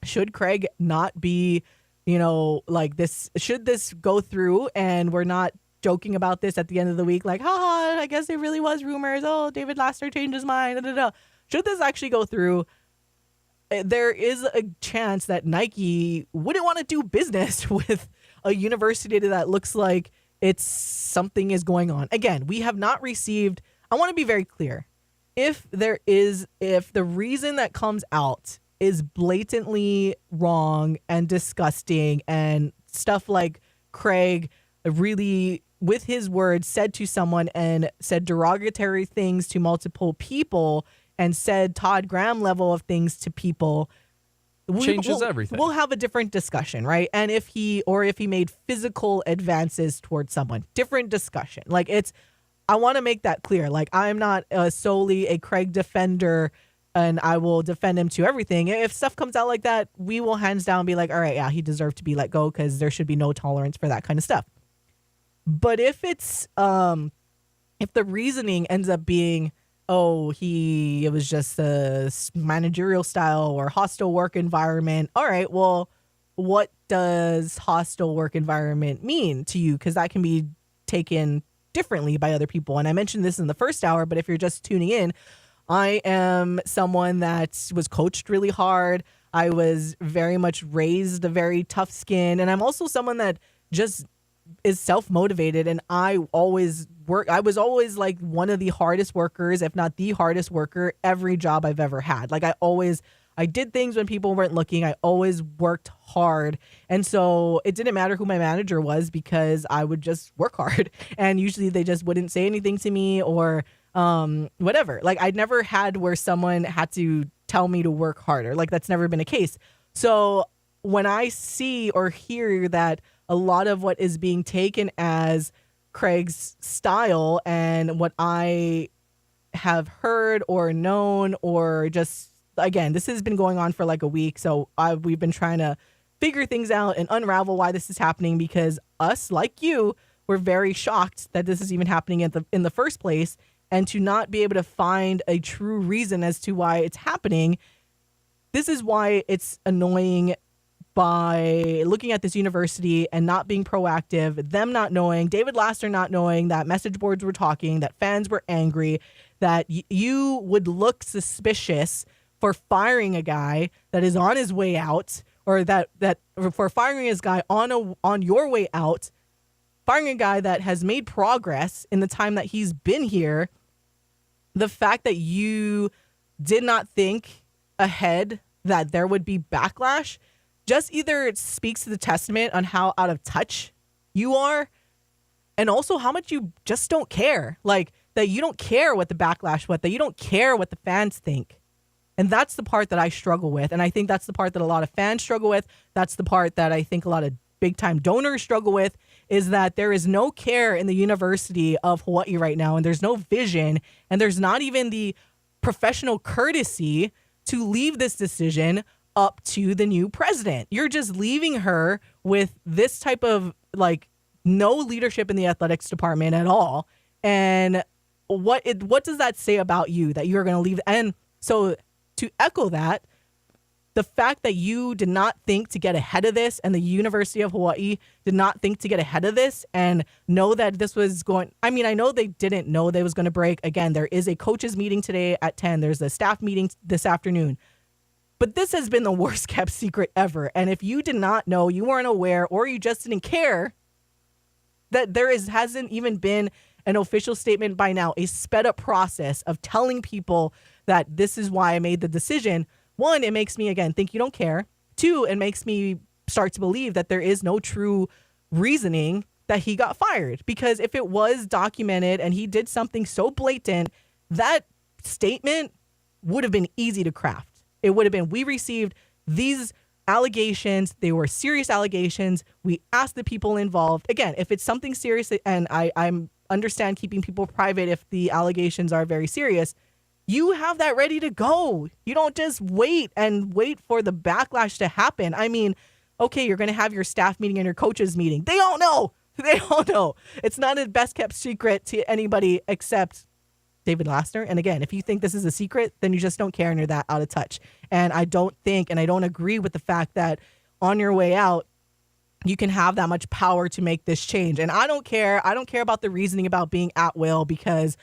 should Craig not be, like this, should this go through and we're not joking about this at the end of the week, like, haha, I guess it really was rumors. Oh, David Lassner changed his mind. Da, da, da. Should this actually go through, there is a chance that Nike wouldn't want to do business with a university that looks like something is going on. Again, we have not received, I want to be very clear. If the reason that comes out is blatantly wrong and disgusting and stuff like Craig really, with his words, said to someone and said derogatory things to multiple people and said Todd Graham level of things to people, changes everything. We'll have a different discussion, right? And if he made physical advances towards someone, different discussion. Like, I want to make that clear. Like, I'm not solely a Craig defender, and I will defend him to everything. If stuff comes out like that, we will hands down be like, all right, yeah, he deserved to be let go, because there should be no tolerance for that kind of stuff. But if it's if the reasoning ends up being, oh, it was just a managerial style or hostile work environment. All right, well, what does hostile work environment mean to you? Because that can be taken differently by other people. And I mentioned this in the first hour, but if you're just tuning in, I am someone that was coached really hard. I was very much raised a very tough skin. And I'm also someone that just is self-motivated, and I was always like one of the hardest workers, if not the hardest worker, every job I've ever had. Like, I did things when people weren't looking. I always worked hard. And so it didn't matter who my manager was, because I would just work hard. And usually they just wouldn't say anything to me or whatever. Like, I'd never had where someone had to tell me to work harder. Like, that's never been a case. So when I see or hear that a lot of what is being taken as Craig's style and what I have heard or known, or just, again, this has been going on for like a week. So we've been trying to figure things out and unravel why this is happening, because us, like you, we're very shocked that this is even happening in the first place, and to not be able to find a true reason as to why it's happening. This is why it's annoying by looking at this university and not being proactive, them not knowing, David Laster not knowing that message boards were talking, that fans were angry, that you would look suspicious for firing a guy that is on his way out, or that for firing his guy on your way out, firing a guy that has made progress in the time that he's been here. The fact that you did not think ahead that there would be backlash just either speaks to the testament on how out of touch you are, and also how much you just don't care. Like, that you don't care what the backlash was, that you don't care what the fans think. And that's the part that I struggle with. And I think that's the part that a lot of fans struggle with. That's the part that I think a lot of big-time donors struggle with, is that there is no care in the University of Hawaii right now, and there's no vision, and there's not even the professional courtesy to leave this decision up to the new president. You're just leaving her with this type of, like, no leadership in the athletics department at all. And what does that say about you, that you're going to leave? And so to echo that, the fact that you did not think to get ahead of this, and the University of Hawaii did not think to get ahead of this and know that this was going, I mean, I know they didn't know they was going to break. Again, there is a coaches meeting today at 10. There's a staff meeting this afternoon. But this has been the worst kept secret ever. And if you did not know, you weren't aware, or you just didn't care, that hasn't even been an official statement by now, a sped up process of telling people that this is why I made the decision. One, it makes me, again, think you don't care. Two, it makes me start to believe that there is no true reasoning that he got fired. Because if it was documented and he did something so blatant, that statement would have been easy to craft. It would have been, we received these allegations. They were serious allegations. We asked the people involved. Again, if it's something serious, and I understand keeping people private if the allegations are very serious, you have that ready to go. You don't just wait for the backlash to happen. I mean, okay, you're going to have your staff meeting and your coaches meeting. They don't know. They don't know. It's not a best kept secret to anybody except David Laster. And again, if you think this is a secret, then you just don't care and you're that out of touch. And I don't think, and I don't agree with the fact that on your way out, you can have that much power to make this change. And I don't care. I don't care about the reasoning about being at will, because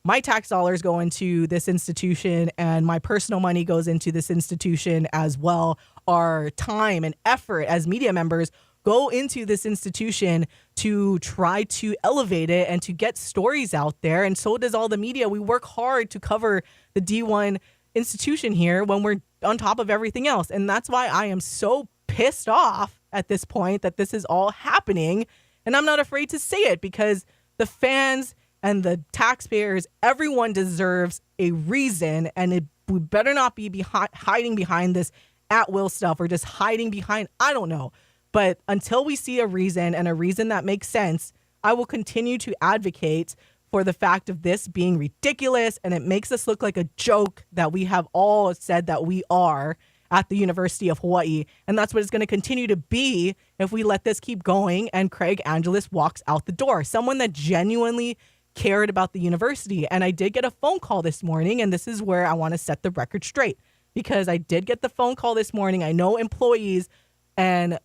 my tax dollars go into this institution and my personal money goes into this institution as well. Our time and effort as media members go into this institution to try to elevate it and to get stories out there. And so does all the media. We work hard to cover the D1 institution here when we're on top of everything else. And that's why I am so pissed off at this point that this is all happening. And I'm not afraid to say it, because the fans and the taxpayers, everyone deserves a reason. And we better not be hiding behind this at-will stuff, or just hiding behind, I don't know. But until we see a reason, and a reason that makes sense, I will continue to advocate for the fact of this being ridiculous, and it makes us look like a joke that we have all said that we are at the University of Hawaii. And that's what it's going to continue to be if we let this keep going and Craig Angelos walks out the door. Someone that genuinely cared about the university. And I did get a phone call this morning, and this is where I want to set the record straight, because I did get the phone call this morning. I know employees or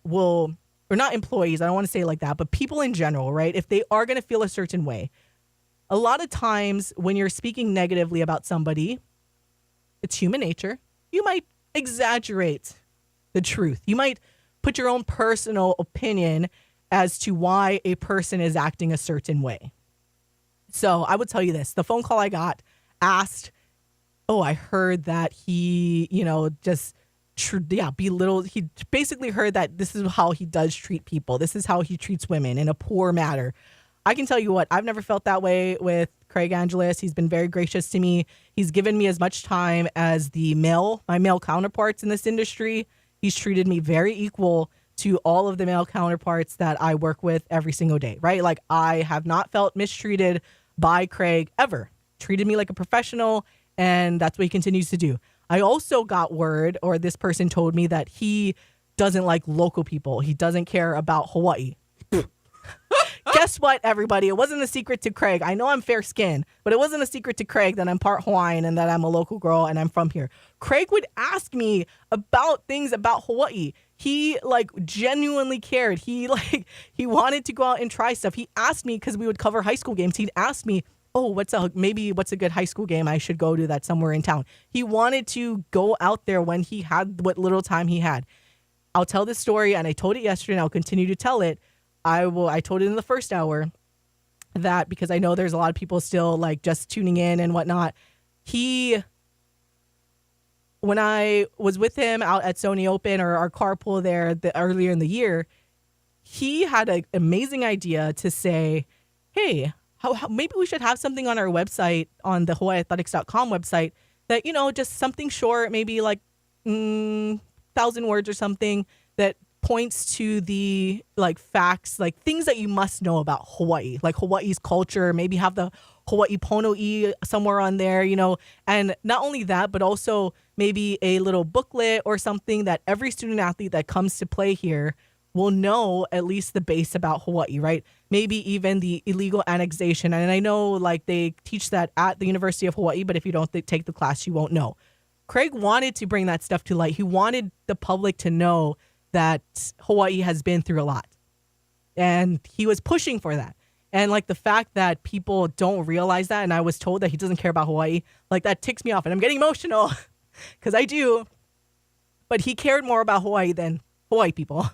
not employees, I don't want to say it like that, but people in general, right? If they are going to feel a certain way, a lot of times when you're speaking negatively about somebody, it's human nature. You might exaggerate the truth. You might put your own personal opinion as to why a person is acting a certain way. So I would tell you this, the phone call I got asked, I heard that he, just belittled. He basically heard that this is how he does treat people. This is how he treats women in a poor manner. I can tell you what, I've never felt that way with Craig Angelos. He's been very gracious to me. He's given me as much time as my male counterparts in this industry. He's treated me very equal to all of the male counterparts that I work with every single day, right? Like, I have not felt mistreated by Craig ever. Treated me like a professional, and that's what he continues to do. I also got word, or this person told me, that he doesn't like local people. He doesn't care about Hawaii. guess what, everybody? It wasn't a secret to Craig. I know I'm fair skinned, but it wasn't a secret to Craig that I'm part Hawaiian and that I'm a local girl and I'm from here. Craig would ask me about things about Hawaii. He like genuinely cared. He wanted to go out and try stuff. He asked me, because we would cover high school games. He'd ask me, oh, what's a good high school game I should go to that's somewhere in town. He wanted to go out there when he had what little time he had. I'll tell this story, and I told it yesterday, and I'll continue to tell it. I told it in the first hour that, because I know there's a lot of people still like just tuning in and whatnot. When I was with him out at Sony Open or our carpool there earlier in the year, he had an amazing idea to say, hey, how maybe we should have something on our website, on the HawaiiAthletics.com website, that, just something short, maybe like 1,000 words or something, that points to the like facts, like things that you must know about Hawaii, like Hawaii's culture, maybe have the Hawaii Pono'i somewhere on there, and not only that, but also maybe a little booklet or something that every student athlete that comes to play here will know at least the base about Hawaii, right? Maybe even the illegal annexation. And I know like they teach that at the University of Hawaii, but if you don't take the class, you won't know. Craig wanted to bring that stuff to light. He wanted the public to know that Hawaii has been through a lot. And he was pushing for that. And like the fact that people don't realize that, and I was told that he doesn't care about Hawaii, like that ticks me off. And I'm getting emotional because I do. But he cared more about Hawaii than Hawaii people.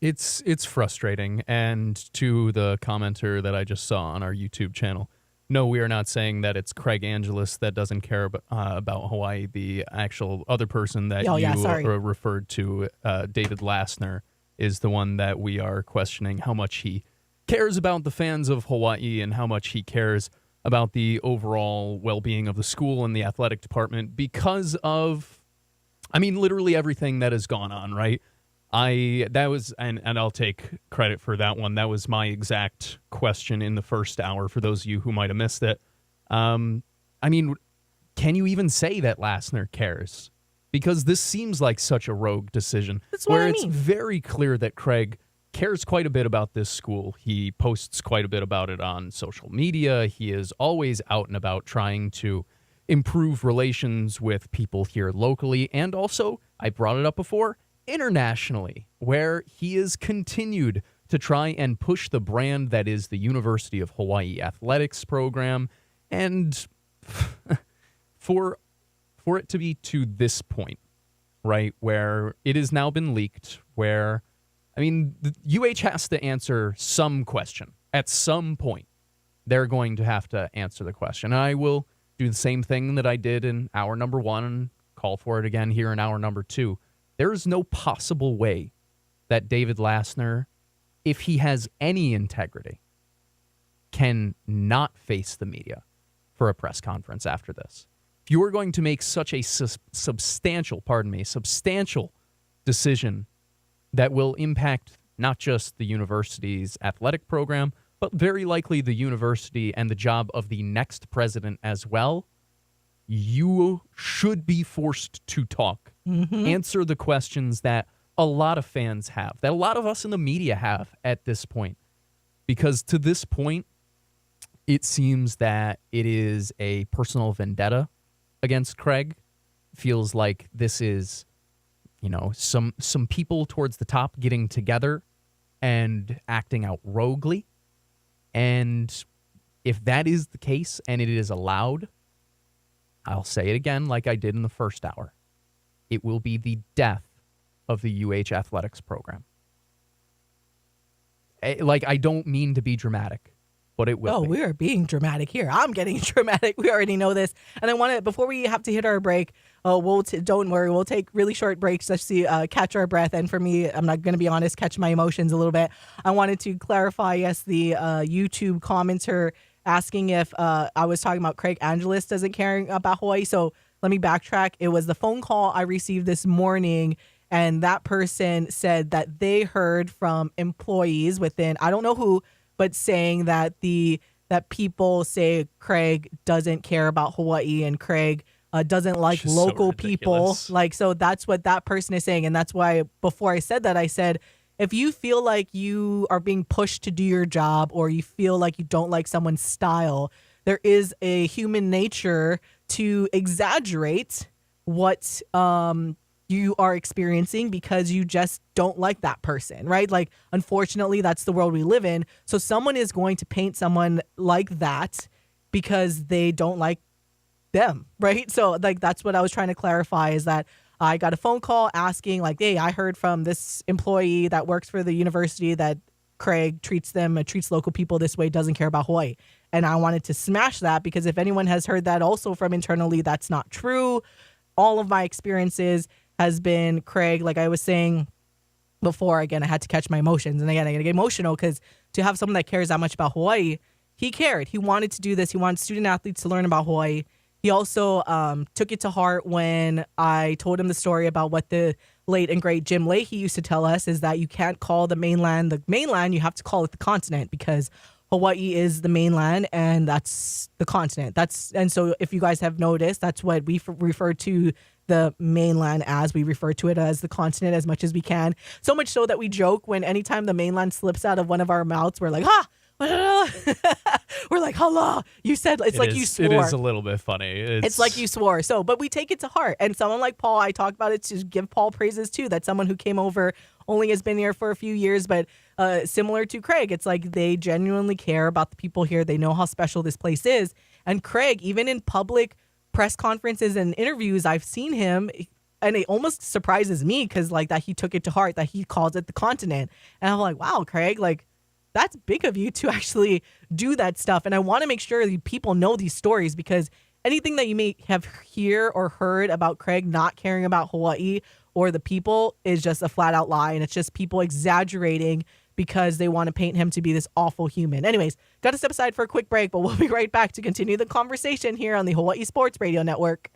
It's frustrating. And to the commenter that I just saw on our YouTube channel, no, we are not saying that it's Craig Angelos that doesn't care about Hawaii. The actual other person that referred to, David Lassner, is the one that we are questioning how much he cares about the fans of Hawaii and how much he cares about the overall well-being of the school and the athletic department because of, literally everything that has gone on, right? And I'll take credit for that one. That was my exact question in the first hour for those of you who might have missed it. Can you even say that Lassner cares? Because this seems like such a rogue decision. That's what I mean. It's very clear that Craig cares quite a bit about this school. He posts quite a bit about it on social media. He is always out and about trying to improve relations with people here locally. And also, I brought it up before, internationally, where he has continued to try and push the brand that is the University of Hawaii athletics program. And for it to be to this point, right, where it has now been leaked, where, the UH has to answer some question. At some point, they're going to have to answer the question. And I will do the same thing that I did in hour number 1 and call for it again here in hour number 2. There is no possible way that David Lassner, if he has any integrity, can not face the media for a press conference after this. If you are going to make such a substantial decision that will impact not just the university's athletic program, but very likely the university and the job of the next president as well, you should be forced to talk. Mm-hmm. Answer the questions that a lot of fans have, that a lot of us in the media have at this point. Because to this point, it seems that it is a personal vendetta against Craig. Feels like this is, some people towards the top getting together and acting out roguely. And if that is the case and it is allowed, I'll say it again like I did in the first hour. It will be the death of the UH athletics program. I don't mean to be dramatic, but it will. Oh, we are being dramatic here. I'm getting dramatic. We already know this. And I want to, before we have to hit our break, don't worry, we'll take really short breaks just to catch our breath. And for me, I'm not going to be honest, catch my emotions a little bit. I wanted to clarify, yes, the YouTube commenter asking if I was talking about Craig Angelos doesn't care about Hawaii. So let me backtrack. It was the phone call I received this morning, and that person said that they heard from employees within, I don't know who, but saying that that people say Craig doesn't care about Hawaii and Craig doesn't like local people. So that's what that person is saying. And that's why before I said that, I said, if you feel like you are being pushed to do your job or you feel like you don't like someone's style, there is a human nature to exaggerate what you are experiencing because you just don't like that person, right? Like, unfortunately, that's the world we live in. So someone is going to paint someone like that because they don't like them, right? So like, that's what I was trying to clarify, is that I got a phone call asking like, hey, I heard from this employee that works for the university that Craig treats local people this way, doesn't care about Hawaii. And I wanted to smash that, because if anyone has heard that also from internally, that's not true. All of my experiences has been Craig, like I was saying before, again, I had to catch my emotions. And again, I get emotional because to have someone that cares that much about Hawaii, he cared. He wanted to do this. He wanted student athletes to learn about Hawaii. He also took it to heart when I told him the story about what the late and great Jim Leahy used to tell us, is that you can't call the mainland, you have to call it the continent, because Hawaii is the mainland and that's the continent. And so if you guys have noticed, that's what we refer to the mainland as. We refer to it as the continent as much as we can. So much so that we joke when anytime the mainland slips out of one of our mouths, we're like, we're like, "Hala!" You said it's like you swore. It is a little bit funny. It's like you swore. So, but we take it to heart. And someone like Paul, I talk about it to give Paul praises too. That's someone who came over, only has been here for a few years, but similar to Craig, it's like they genuinely care about the people here. They know how special this place is. And Craig, even in public press conferences and interviews, I've seen him, and it almost surprises me because like that he took it to heart, that he calls it the continent. And I'm like, wow, Craig, like, that's big of you to actually do that stuff. And I want to make sure that people know these stories, because anything that you may have hear or heard about Craig not caring about Hawaii or the people is just a flat out lie. And it's just people exaggerating because they want to paint him to be this awful human. Anyways, got to step aside for a quick break, but we'll be right back to continue the conversation here on the Hawaii Sports Radio Network.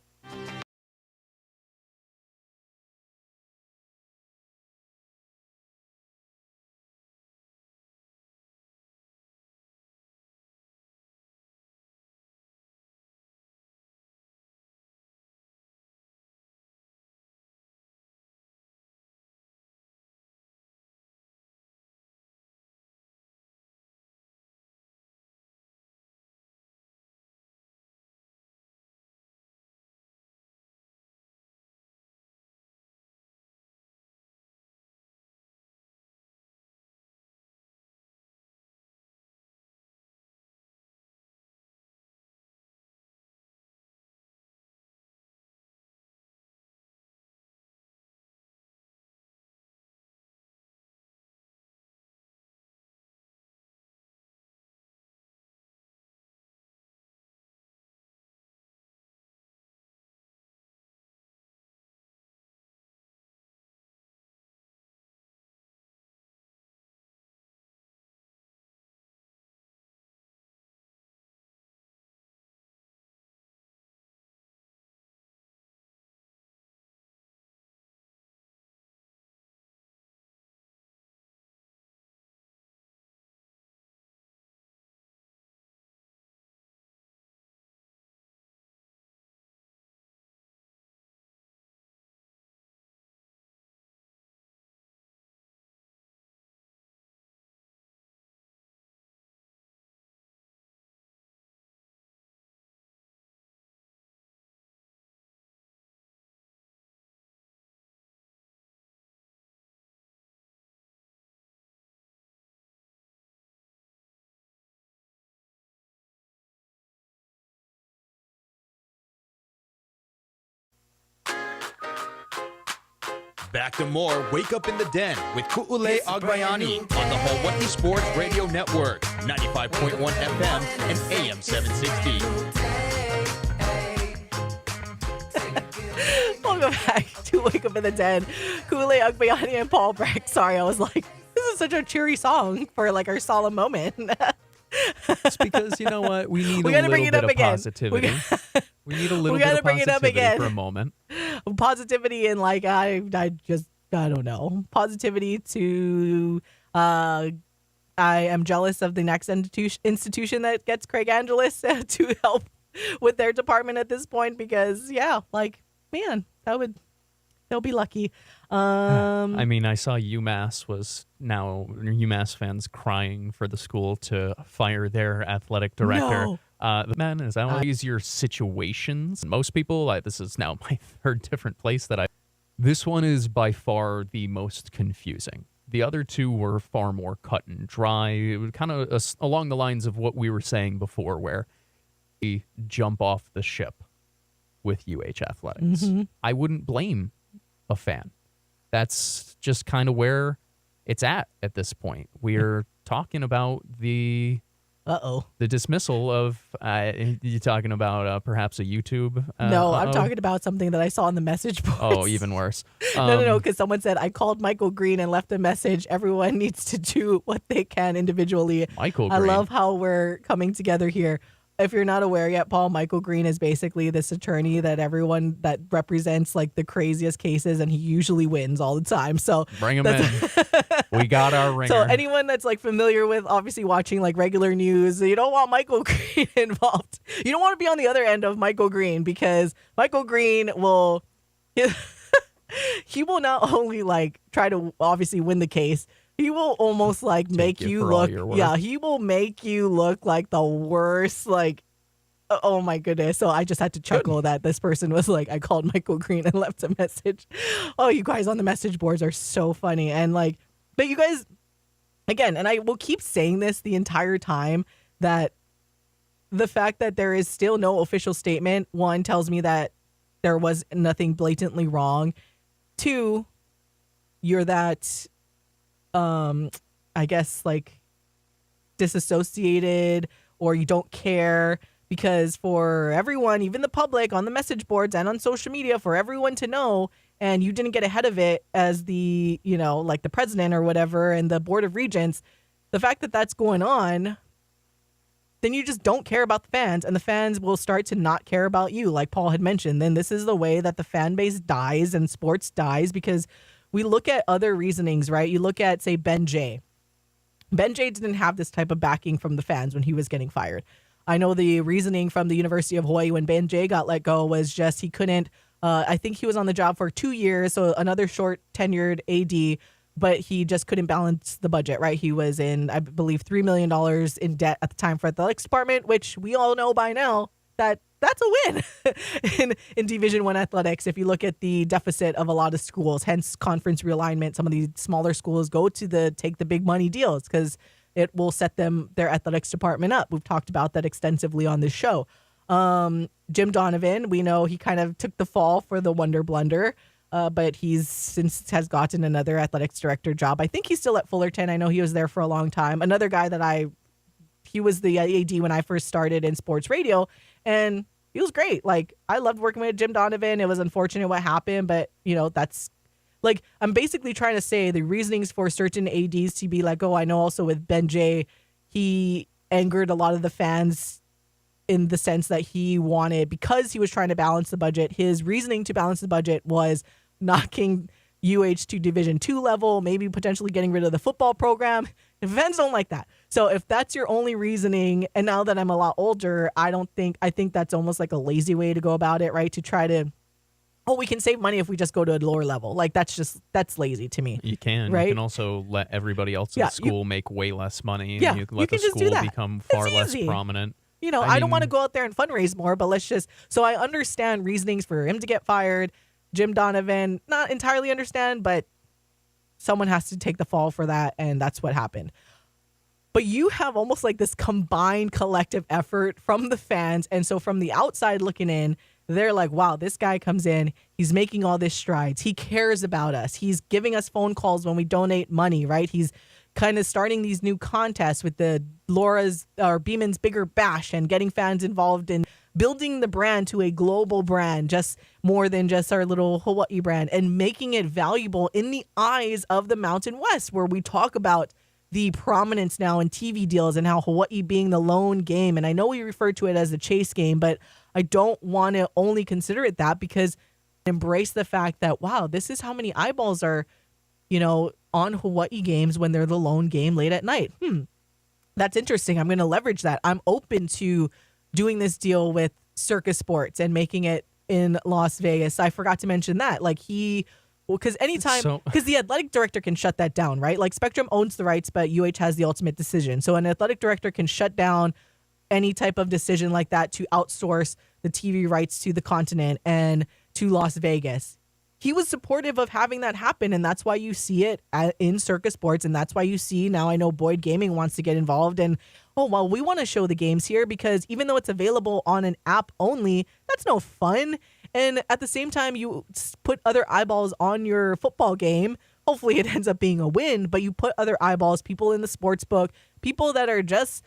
Back to more Wake Up in the Den with Ku'ule Agbayani on the Hawaii Sports Radio Network, 95.1 FM and AM 760. Welcome back to Wake Up in the Den. Ku'ule Agbayani and Paul Breck. Sorry, I was like, this is such a cheery song for like our solemn moment. It's because, you know what? We need a little bit of positivity. We need a little bit of positivity for a moment. Positivity and like, I don't know. Positivity to, I am jealous of the next institution that gets Craig Angelos to help with their department at this point, because yeah, like, man, they'll be lucky. I mean, I saw UMass fans crying for the school to fire their athletic director. No. Man, is that always your situations? Most people, this is now my third different place this one is by far the most confusing. The other two were far more cut and dry. It was kind of along the lines of what we were saying before, where we jump off the ship with UH athletics. Mm-hmm. I wouldn't blame a fan. That's just kind of where it's at this point. We're talking about the dismissal of, you talking about perhaps a YouTube? No, I'm talking about something that I saw on the message boards. Oh, even worse. No, because someone said, I called Michael Green and left a message. Everyone needs to do what they can individually. Michael I Green. love how we're coming together here. If you're not aware yet, Paul, Michael Green is basically this attorney that represents like the craziest cases, and he usually wins all the time. So bring him in. We got our ringer. So anyone that's like familiar with obviously watching like regular news, you don't want Michael Green involved. You don't want to be on the other end of Michael Green, because Michael Green will he will not only like try to obviously win the case, he will almost like make you look. Yeah, he will make you look like the worst. Like, oh my goodness. So I just had to chuckle that this person was like, I called Michael Green and left a message. Oh, you guys on the message boards are so funny. And like, but you guys, again, and I will keep saying this the entire time, that the fact that there is still no official statement, one, tells me that there was nothing blatantly wrong. Two, you're that, I guess, like disassociated, or you don't care, because for everyone, even the public on the message boards and on social media, for everyone to know, and you didn't get ahead of it as the, like the president or whatever and the board of regents, the fact that that's going on, then you just don't care about the fans, and the fans will start to not care about you, like Paul had mentioned. Then this is the way that the fan base dies and sports dies, because we look at other reasonings, right? You look at, say, Ben Jay. Ben Jay didn't have this type of backing from the fans when he was getting fired. I know the reasoning from the University of Hawaii when Ben Jay got let go was just he couldn't, I think he was on the job for 2 years, so another short tenured AD, but he just couldn't balance the budget, right? He was in, I believe, $3 million in debt at the time for athletics department, which we all know by now that that's a win in Division I athletics. If you look at the deficit of a lot of schools, hence conference realignment, some of these smaller schools go to take the big money deals because it will set their athletics department up. We've talked about that extensively on this show. Jim Donovan, we know he kind of took the fall for the Wonder Blunder, but he's since has gotten another athletics director job. I think he's still at Fullerton. I know he was there for a long time. Another guy that he was the AD when I first started in sports radio, and he was great. Like, I loved working with Jim Donovan. It was unfortunate what happened, but that's like, I'm basically trying to say the reasonings for certain ADs to be like, oh, I know also with Ben Jay, he angered a lot of the fans in the sense that he wanted, because he was trying to balance the budget, his reasoning to balance the budget was knocking UH to Division II level, maybe potentially getting rid of the football program. The fans don't like that. So if that's your only reasoning, and now that I'm a lot older, I think that's almost like a lazy way to go about it, right? To try to, we can save money if we just go to a lower level. Like, that's lazy to me. You can. Right? You can also let everybody else at school make way less money. And you can let you the can school become far less prominent. I don't want to go out there and fundraise more, but so I understand reasonings for him to get fired. Jim Donovan, not entirely understand, but someone has to take the fall for that, and that's what happened. But you have almost like this combined collective effort from the fans, and so from the outside looking in, they're like, wow, this guy comes in, he's making all this strides, he cares about us, he's giving us phone calls when we donate money, right? He's kind of starting these new contests with the Beeman's Bigger Bash and getting fans involved in building the brand to a global brand, just more than just our little Hawaii brand, and making it valuable in the eyes of the Mountain West, where we talk about the prominence now in TV deals and how Hawaii being the lone game. And I know we refer to it as the chase game, but I don't want to only consider it that, because embrace the fact that, wow, this is how many eyeballs are, on Hawaii games when they're the lone game late at night. That's interesting. I'm going to leverage that. I'm open to doing this deal with Circus Sports and making it in Las Vegas. I forgot to mention that. Like, he Well, because anytime, So- because the athletic director can shut that down, right? Like Spectrum owns the rights, but UH has the ultimate decision. So an athletic director can shut down any type of decision like that to outsource the TV rights to the continent and to Las Vegas. He was supportive of having that happen, and that's why you see it in Circus Sports, and that's why you see now I know Boyd Gaming wants to get involved, and we want to show the games here because even though it's available on an app only, that's no fun. And at the same time, you put other eyeballs on your football game. Hopefully it ends up being a win, but you put other eyeballs, people in the sports book, people that are just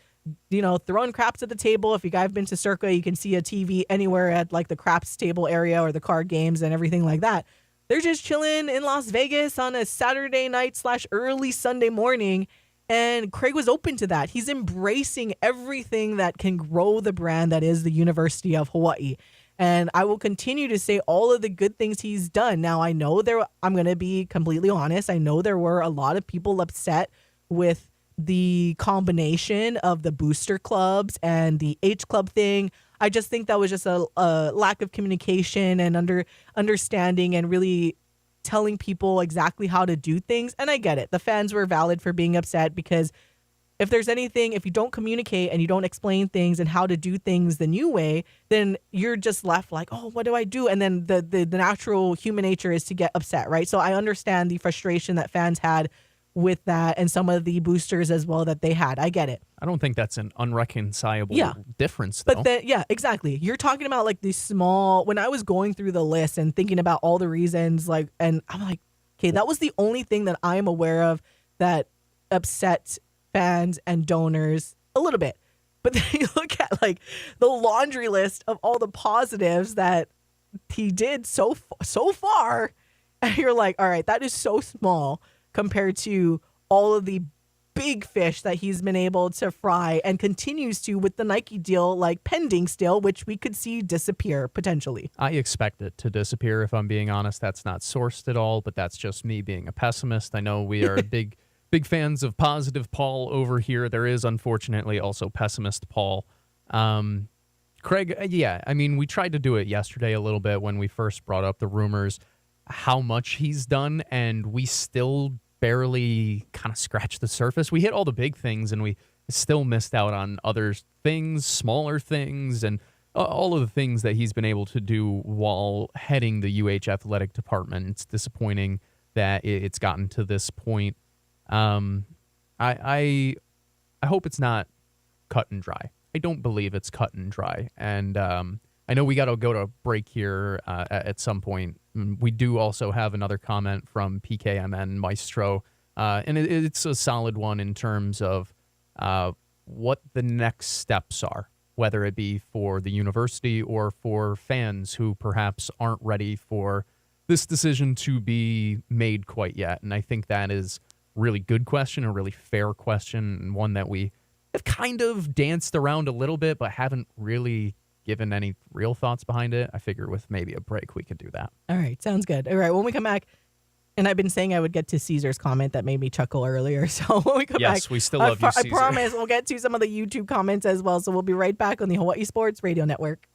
throwing craps at the table. If you guys have been to Circa, you can see a TV anywhere at like the craps table area or the card games and everything like that. They're just chilling in Las Vegas on a Saturday night / early Sunday morning. And Craig was open to that. He's embracing everything that can grow the brand that is the University of Hawaii. And I will continue to say all of the good things he's done. Now, I know I'm going to be completely honest. I know there were a lot of people upset with the combination of the booster clubs and the H club thing. I just think that was just a lack of communication and understanding and really telling people exactly how to do things. And I get it. The fans were valid for being upset because if there's anything, if you don't communicate and you don't explain things and how to do things the new way, then you're just left like, oh, what do I do? And then the natural human nature is to get upset, right? So I understand the frustration that fans had with that and some of the boosters as well that they had. I get it. I don't think that's an unreconcilable difference, though. But exactly. You're talking about like these small, when I was going through the list and thinking about all the reasons, and I'm like, okay, that was the only thing that I'm aware of that upset fans and donors a little bit. But then you look at like the laundry list of all the positives that he did so far, and you're like, all right, that is so small compared to all of the big fish that he's been able to fry and continues to with the Nike deal, like pending still, which we could see disappear potentially. I expect it to disappear, if I'm being honest. That's not sourced at all, but that's just me being a pessimist. I know we are big fans of positive Paul over here. There is, unfortunately, also pessimist Paul. Craig, I mean, we tried to do it yesterday a little bit when we first brought up the rumors, how much he's done, and we still barely kind of scratched the surface. We hit all the big things, and we still missed out on other things, smaller things, and all of the things that he's been able to do while heading the UH athletic department. It's disappointing that it's gotten to this point. I hope it's not cut and dry. I don't believe it's cut and dry, and I know we got to go to a break here at some point. We do also have another comment from PKMN Maestro, and it's a solid one in terms of what the next steps are, whether it be for the university or for fans who perhaps aren't ready for this decision to be made quite yet. And I think that is a really good question, a really fair question, and one that we have kind of danced around a little bit, but haven't really given any real thoughts behind it. I figure with maybe a break, we could do that. All right. Sounds good. All right. When we come back, and I've been saying I would get to Caesar's comment that made me chuckle earlier. So when we come back, yes, we still love you, Caesar. I promise we'll get to some of the YouTube comments as well. So we'll be right back on the Hawaii Sports Radio Network.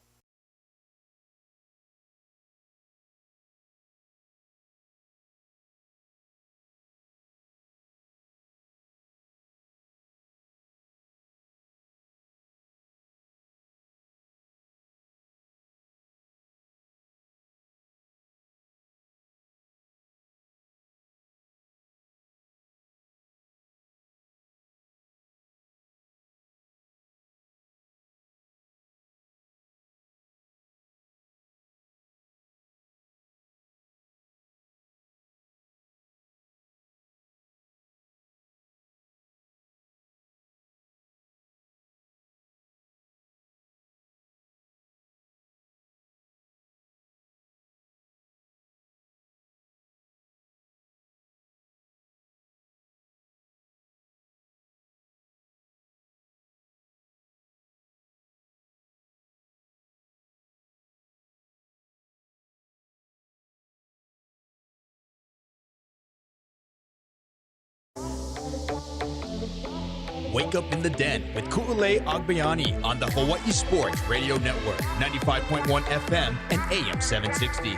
Wake Up in the Den with Ku'ulei Agbayani on the Hawaii Sports Radio Network, 95.1 FM and AM 760.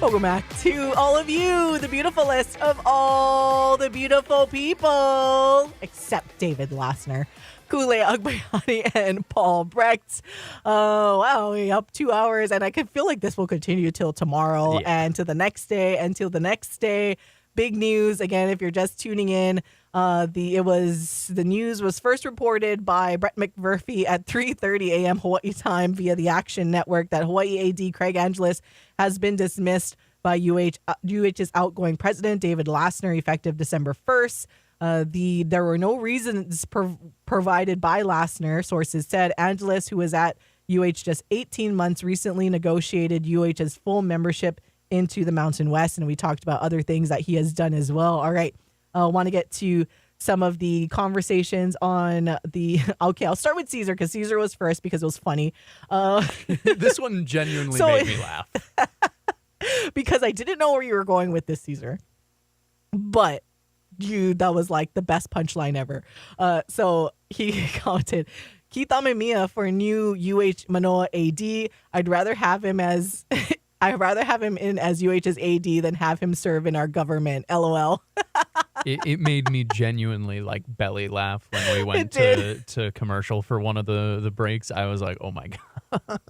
Welcome back to all of you, the beautiful list of all the beautiful people, except David Lassner, Kule Agbayani, and Paul Brecht. Oh, wow, we're up 2 hours, and I can feel like this will continue till tomorrow and to the next day, and till the next day. Big news, again, if you're just tuning in, the news was first reported by Brett McMurphy at 3:30 a.m. Hawaii time via the Action Network that Hawai'i AD Craig Angelos has been dismissed by UH's outgoing president, David Lassner, effective December 1st. There were no reasons provided by Lassner. Sources said Angelos, who was at UH just 18 months, recently negotiated UH's full membership into the Mountain West, and we talked about other things that he has done as well. All right, I want to get to some of the conversations on the... Okay, I'll start with Caesar, because Caesar was first because it was funny. This one genuinely made me laugh. Because I didn't know where you were going with this, Caesar. But that was like the best punchline ever. So he commented, Kita Mamiya for new UH Manoa AD. I'd rather have him in as UH's AD than have him serve in our government. LOL. It made me genuinely like belly laugh when we went to commercial for one of the breaks. I was like, oh my God.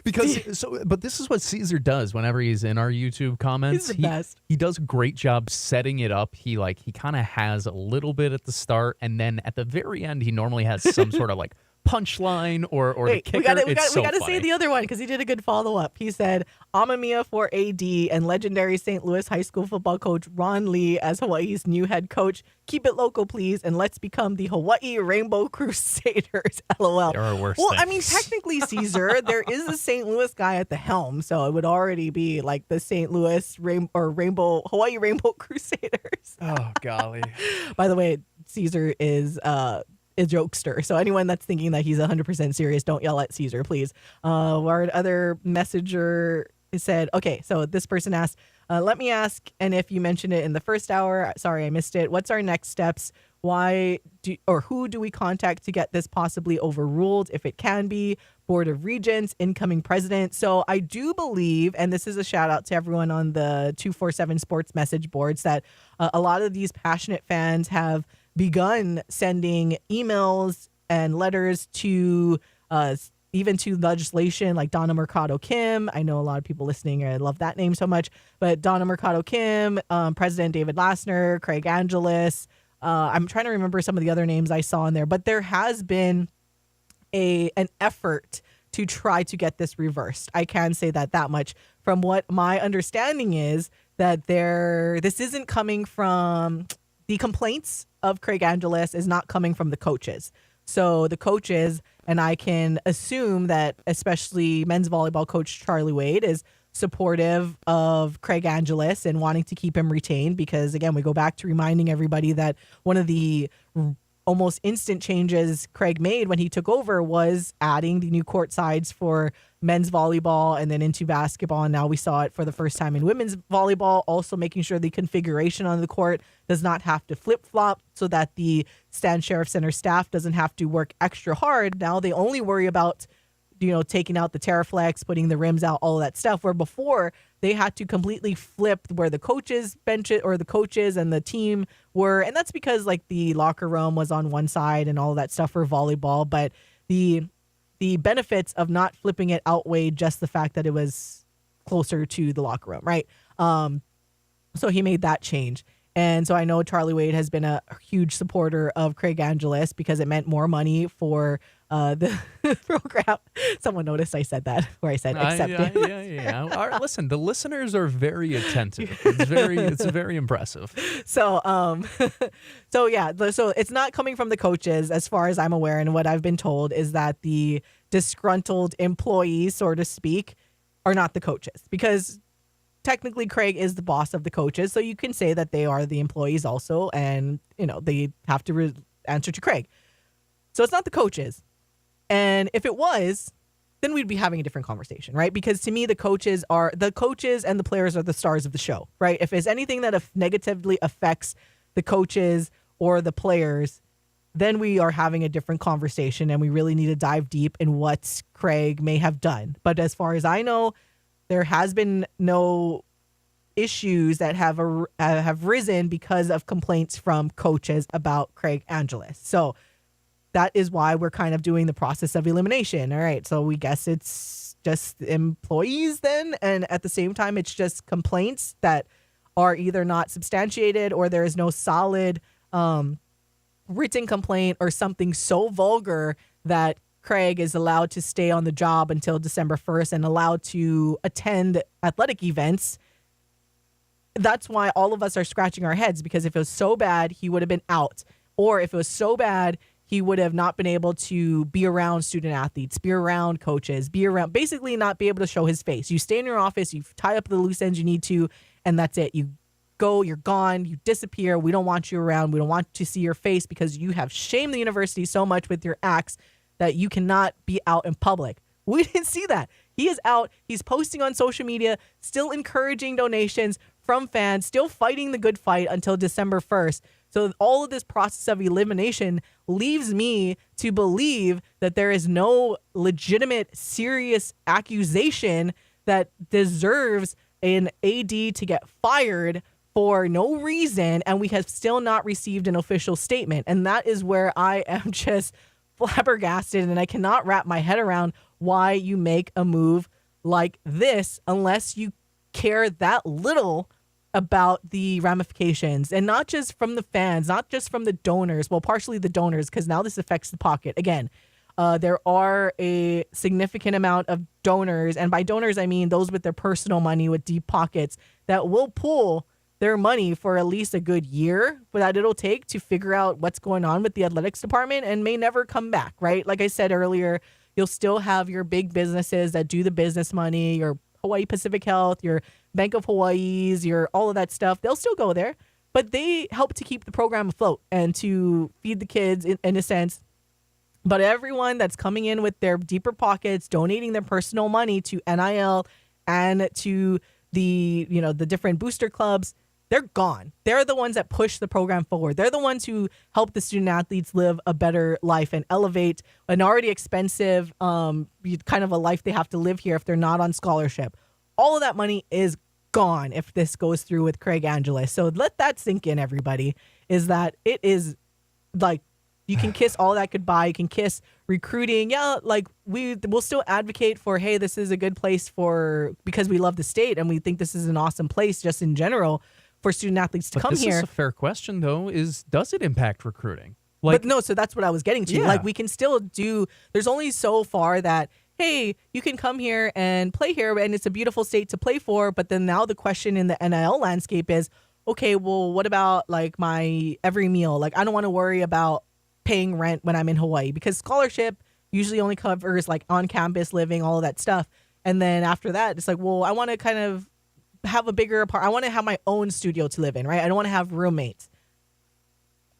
But this is what Caesar does whenever he's in our YouTube comments. He's the best. He does a great job setting it up. He kind of has a little bit at the start, and then at the very end, he normally has some sort of like punchline or the kicker. We got to say the other one because he did a good follow-up. He said, Amamiya for AD and legendary St. Louis high school football coach Ron Lee as Hawaii's new head coach. Keep it local, please, and let's become the Hawaii Rainbow Crusaders. LOL. There are worse Well, things. I mean, technically, Caesar, there is a St. Louis guy at the helm, so it would already be like the St. Louis Hawaii Rainbow Crusaders. Oh, golly. By the way, Caesar is a jokester. So anyone that's thinking that he's 100% serious, don't yell at Caesar, please. Our other messenger said, okay, so this person asked, let me ask, and if you mentioned it in the first hour, sorry, I missed it. What's our next steps? Who do we contact to get this possibly overruled? If it can be, Board of Regents, incoming president. So I do believe, and this is a shout out to everyone on the 247 sports message boards, that a lot of these passionate fans have begun sending emails and letters to even to legislation like Donna Mercado Kim. I know a lot of people listening, I love that name so much, but Donna Mercado Kim, President David Lassner, Craig Angelos. I'm trying to remember some of the other names I saw in there, but there has been an effort to try to get this reversed. I can say that much. From what my understanding is, that this isn't coming from the complaints of Craig Angelos, is not coming from the coaches. So the coaches, and I can assume that especially men's volleyball coach Charlie Wade is supportive of Craig Angelos and wanting to keep him retained, because again, we go back to reminding everybody that one of the almost instant changes Craig made when he took over was adding the new court sides for men's volleyball and then into basketball. And now we saw it for the first time in women's volleyball, also making sure the configuration on the court does not have to flip-flop so that the Stan Sheriff Center staff doesn't have to work extra hard. Now they only worry about, taking out the Terraflex, putting the rims out, all of that stuff, where before they had to completely flip where the coaches bench it, or the coaches and the team were. And that's because like the locker room was on one side and all of that stuff for volleyball. But the benefits of not flipping it outweighed just the fact that it was closer to the locker room, right? So he made that change. And so I know Charlie Wade has been a huge supporter of Craig Angelos because it meant more money for the program. Someone noticed I said that, where I said accept it. Yeah. Listen, the listeners are very attentive. It's very impressive. So it's not coming from the coaches, as far as I'm aware, and what I've been told is that the disgruntled employees, so to speak, are not the coaches, because technically Craig is the boss of the coaches, so you can say that they are the employees also, and they have to answer to Craig. So it's not the coaches. And if it was, then we'd be having a different conversation, right? Because to me, the coaches and the players are the stars of the show, right? If there's anything that negatively affects the coaches or the players, then we are having a different conversation, and we really need to dive deep in what Craig may have done. But as far as I know, there has been no issues that have risen because of complaints from coaches about Craig Angelos. So that is why we're kind of doing the process of elimination. All right, so we guess it's just employees then, and at the same time, it's just complaints that are either not substantiated or there is no solid written complaint or something so vulgar that Craig is allowed to stay on the job until December 1st and allowed to attend athletic events. That's why all of us are scratching our heads, because if it was so bad, he would have been out. Or if it was so bad, he would have not been able to be around student athletes, be around coaches, basically not be able to show his face. You stay in your office, you tie up the loose ends you need to, and that's it. You go, you're gone, you disappear. We don't want you around. We don't want to see your face because you have shamed the university so much with your acts that you cannot be out in public. We didn't see that. He is out. He's posting on social media, still encouraging donations from fans, still fighting the good fight until December 1st. So all of this process of elimination leaves me to believe that there is no legitimate, serious accusation that deserves an AD to get fired for no reason, and we have still not received an official statement. And that is where I am just flabbergasted, and I cannot wrap my head around why you make a move like this unless you care that little about the ramifications, and not just from the fans, not just from the donors. Well, partially the donors, because now this affects the pocket. Again, there are a significant amount of donors, and by donors, I mean those with their personal money with deep pockets that will pool their money for at least a good year that it'll take to figure out what's going on with the athletics department and may never come back, right? Like I said earlier, you'll still have your big businesses that do the business money, your Hawaii Pacific Health, your Bank of Hawaii's, your all of that stuff. They'll still go there, but they help to keep the program afloat and to feed the kids in a sense. But everyone that's coming in with their deeper pockets, donating their personal money to NIL and to the different booster clubs, they're gone. They're the ones that push the program forward. They're the ones who help the student athletes live a better life and elevate an already expensive kind of a life they have to live here if they're not on scholarship. All of that money is gone if this goes through with Craig Angelos. So let that sink in, everybody, is that it is like you can kiss all that goodbye. You can kiss recruiting. Yeah, like we'll still advocate for, hey, this is a good place because we love the state and we think this is an awesome place just in general for student athletes to come here. This is a fair question, though, does it impact recruiting? But no, so that's what I was getting to. Yeah. Like, we can still there's only so far that, hey, you can come here and play here, and it's a beautiful state to play for. But then now the question in the NIL landscape is, okay, well, what about, like, my every meal? Like, I don't want to worry about paying rent when I'm in Hawaii because scholarship usually only covers, like, on-campus living, all of that stuff. And then after that, it's like, well, I want to kind of have a bigger apartment. I want to have my own studio to live in, right? I don't want to have roommates.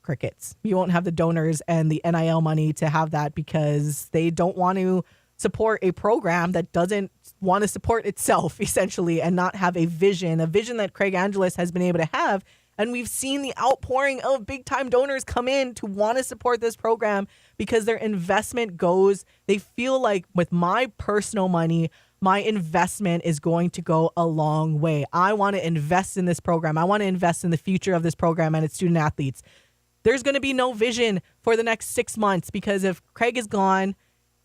Crickets. You won't have the donors and the NIL money to have that because they don't want to support a program that doesn't want to support itself, essentially, and not have a vision that Craig Angelos has been able to have. And we've seen the outpouring of big-time donors come in to want to support this program because their investment they feel like with my personal money, my investment is going to go a long way. I want to invest in this program. I want to invest in the future of this program and its student athletes. There's going to be no vision for the next 6 months because if Craig is gone,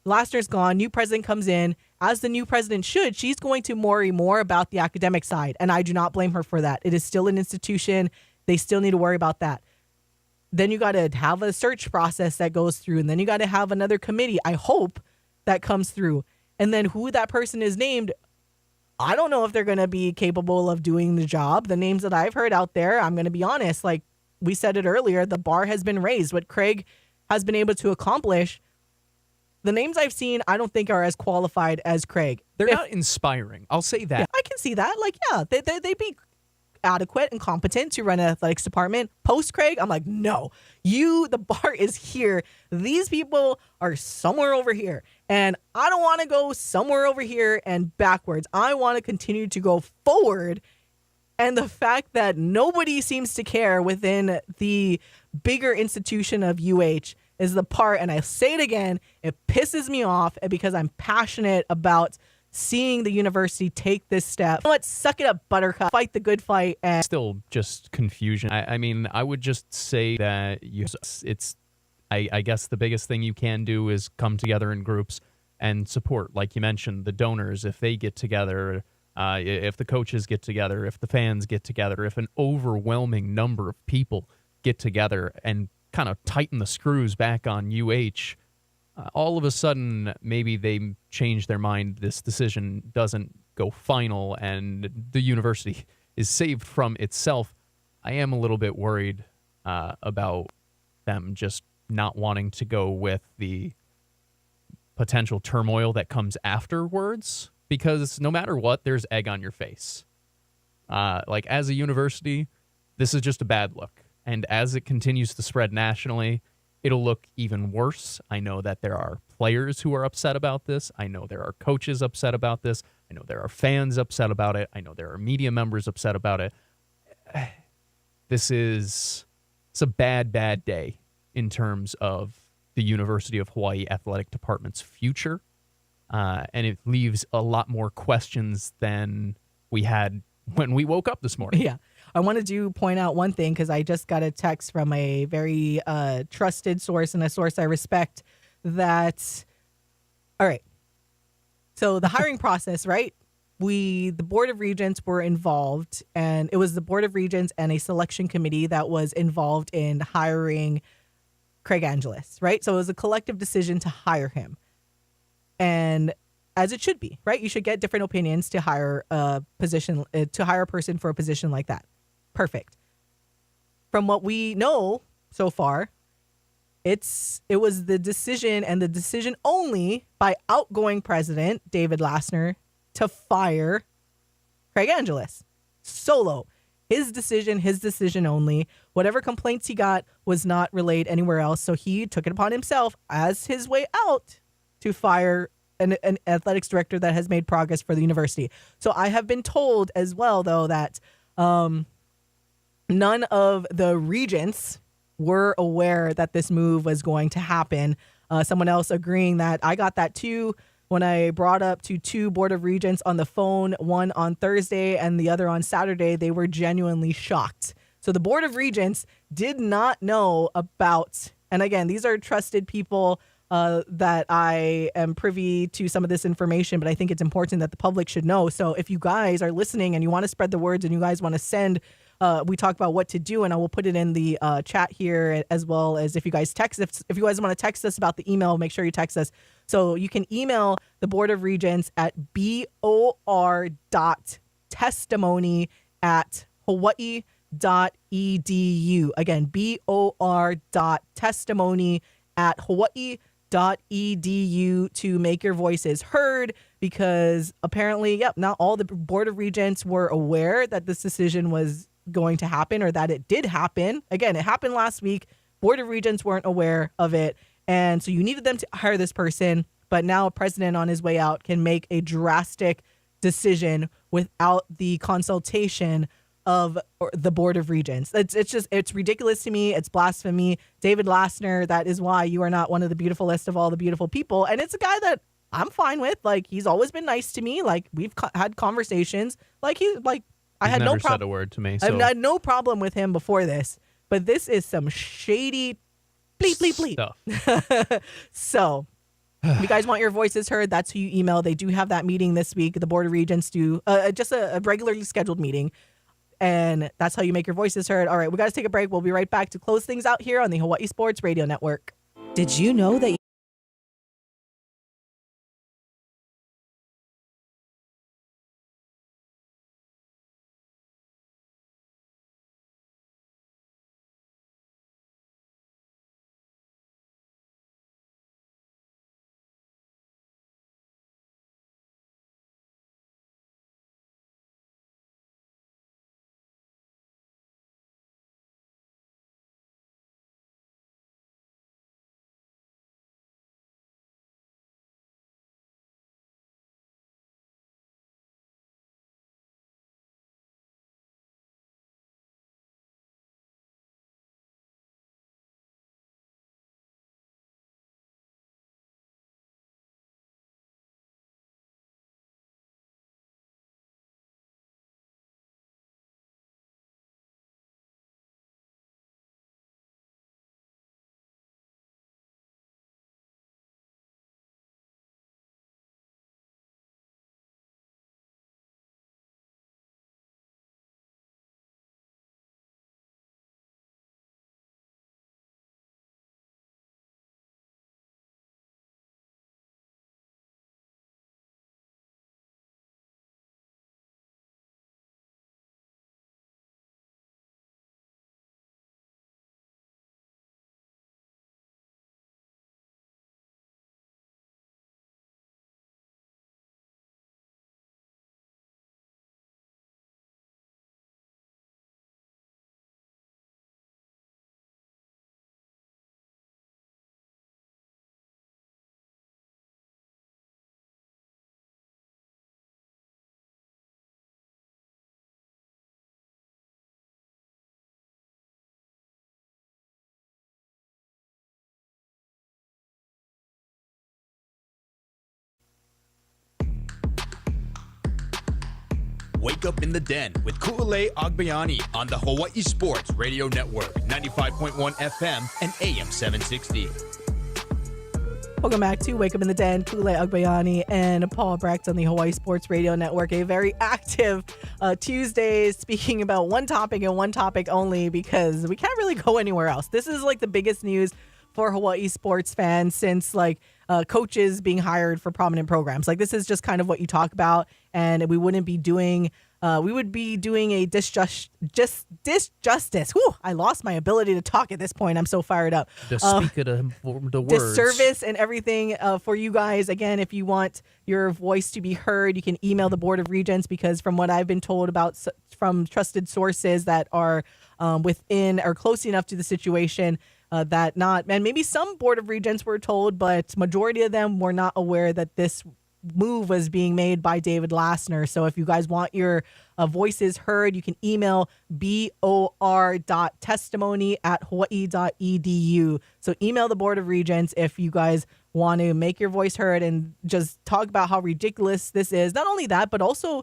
Lassner's gone, new president comes in, as the new president should, she's going to worry more about the academic side. And I do not blame her for that. It is still an institution. They still need to worry about that. Then you got to have a search process that goes through. And then you got to have another committee, I hope, that comes through. And then who that person is named, I don't know if they're going to be capable of doing the job. The names that I've heard out there, I'm going to be honest, like we said it earlier, the bar has been raised. What Craig has been able to accomplish, the names I've seen, I don't think are as qualified as Craig. They're not inspiring. I'll say that. Yeah, I can see that. Like, yeah, they'd be adequate and competent to run an athletics department. Post Craig, I'm like, no, the bar is here. These people are somewhere over here. And I don't want to go somewhere over here and backwards. I want to continue to go forward. And the fact that nobody seems to care within the bigger institution of UH is the part, and I say it again, it pisses me off because I'm passionate about seeing the university take this step. You know what? Suck it up, Buttercup. Fight the good fight. And Still just confusion. I mean, I would just say that I guess the biggest thing you can do is come together in groups and support, like you mentioned, the donors, if they get together, if the coaches get together, if the fans get together, if an overwhelming number of people get together and kind of tighten the screws back on UH, all of a sudden, maybe they change their mind. This decision doesn't go final and the university is saved from itself. I am a little bit worried about them just not wanting to go with the potential turmoil that comes afterwards, because no matter what, there's egg on your face. Like, as a university, this is just a bad look. And as it continues to spread nationally, it'll look even worse. I know that there are players who are upset about this. I know there are coaches upset about this. I know there are fans upset about it. I know there are media members upset about it. It's a bad, bad day in terms of the University of Hawaii Athletic Department's future. And it leaves a lot more questions than we had when we woke up this morning. yeah, I wanted to point out one thing because I just got a text from a very trusted source and a source I respect that, all right, so the hiring process, right? The Board of Regents were involved, and it was the Board of Regents and a selection committee that was involved in hiring Craig Angelos, right? So it was a collective decision to hire him. And as it should be, right? You should get different opinions to hire a position, to hire a person for a position like that. Perfect. From what we know so far, it was the decision and the decision only by outgoing president David Lassner to fire Craig Angelos. Solo. His decision only. Whatever complaints he got was not relayed anywhere else. So he took it upon himself as his way out to fire an athletics director that has made progress for the university. So I have been told as well, though, that none of the regents were aware that this move was going to happen. Someone else agreeing that I got that too when I brought up to two Board of Regents on the phone, one on Thursday and the other on Saturday. They were genuinely shocked. So the Board of Regents did not know about, and again, these are trusted people that I am privy to some of this information, but I think it's important that the public should know. So if you guys are listening and you want to spread the words and you guys want to send, we talk about what to do, and I will put it in the chat here, as well as if you guys text, if you guys want to text us about the email, make sure you text us. So you can email the Board of Regents at bor.testimony@hawaii.edu. Again, bor.testimony@hawaii.edu to make your voices heard, because apparently, not all the Board of Regents were aware that this decision was going to happen, or that it did happen. Again, it happened last week. Board of Regents weren't aware of it. And so you needed them to hire this person, but now a president on his way out can make a drastic decision without the consultation of the Board of Regents. It's ridiculous to me. It's blasphemy. David Lassner, that is why you are not one of the beautifulest of all the beautiful people. And it's a guy that I'm fine with. Like, he's always been nice to me. Like, we've had conversations. I had never said a word to me. So. I had no problem with him before this, but this is some shady bleep, bleep, bleep stuff. So if you guys want your voices heard, that's who you email. They do have that meeting this week. The Board of Regents do just a regularly scheduled meeting. And that's how you make your voices heard. All right, we got to take a break. We'll be right back to close things out here on the Hawaii Sports Radio Network. Did you know that Wake Up in the Den with Ku'ulei Agbayani on the Hawai'i Sports Radio Network, 95.1 FM and AM 760. Welcome back to Wake Up in the Den. Ku'ulei Agbayani and Paul Brecht on the Hawaii Sports Radio Network. A very active Tuesday, speaking about one topic and one topic only because we can't really go anywhere else. This is like the biggest news for Hawaii sports fans since coaches being hired for prominent programs. Like, this is just kind of what you talk about, and we wouldn't be doing. We would be doing a disjustice. Whew, I lost my ability to talk at this point. I'm so fired up. To speak of the words. Disservice and everything for you guys. Again, if you want your voice to be heard, you can email the Board of Regents, because from what I've been told from trusted sources that are within or close enough to the situation, and maybe some Board of Regents were told, but majority of them were not aware that this move was being made by David Lassner. So if you guys want your voices heard, you can email bor.testimony@hawaii.edu. So email the Board of Regents if you guys want to make your voice heard and just talk about how ridiculous this is. Not only that, but also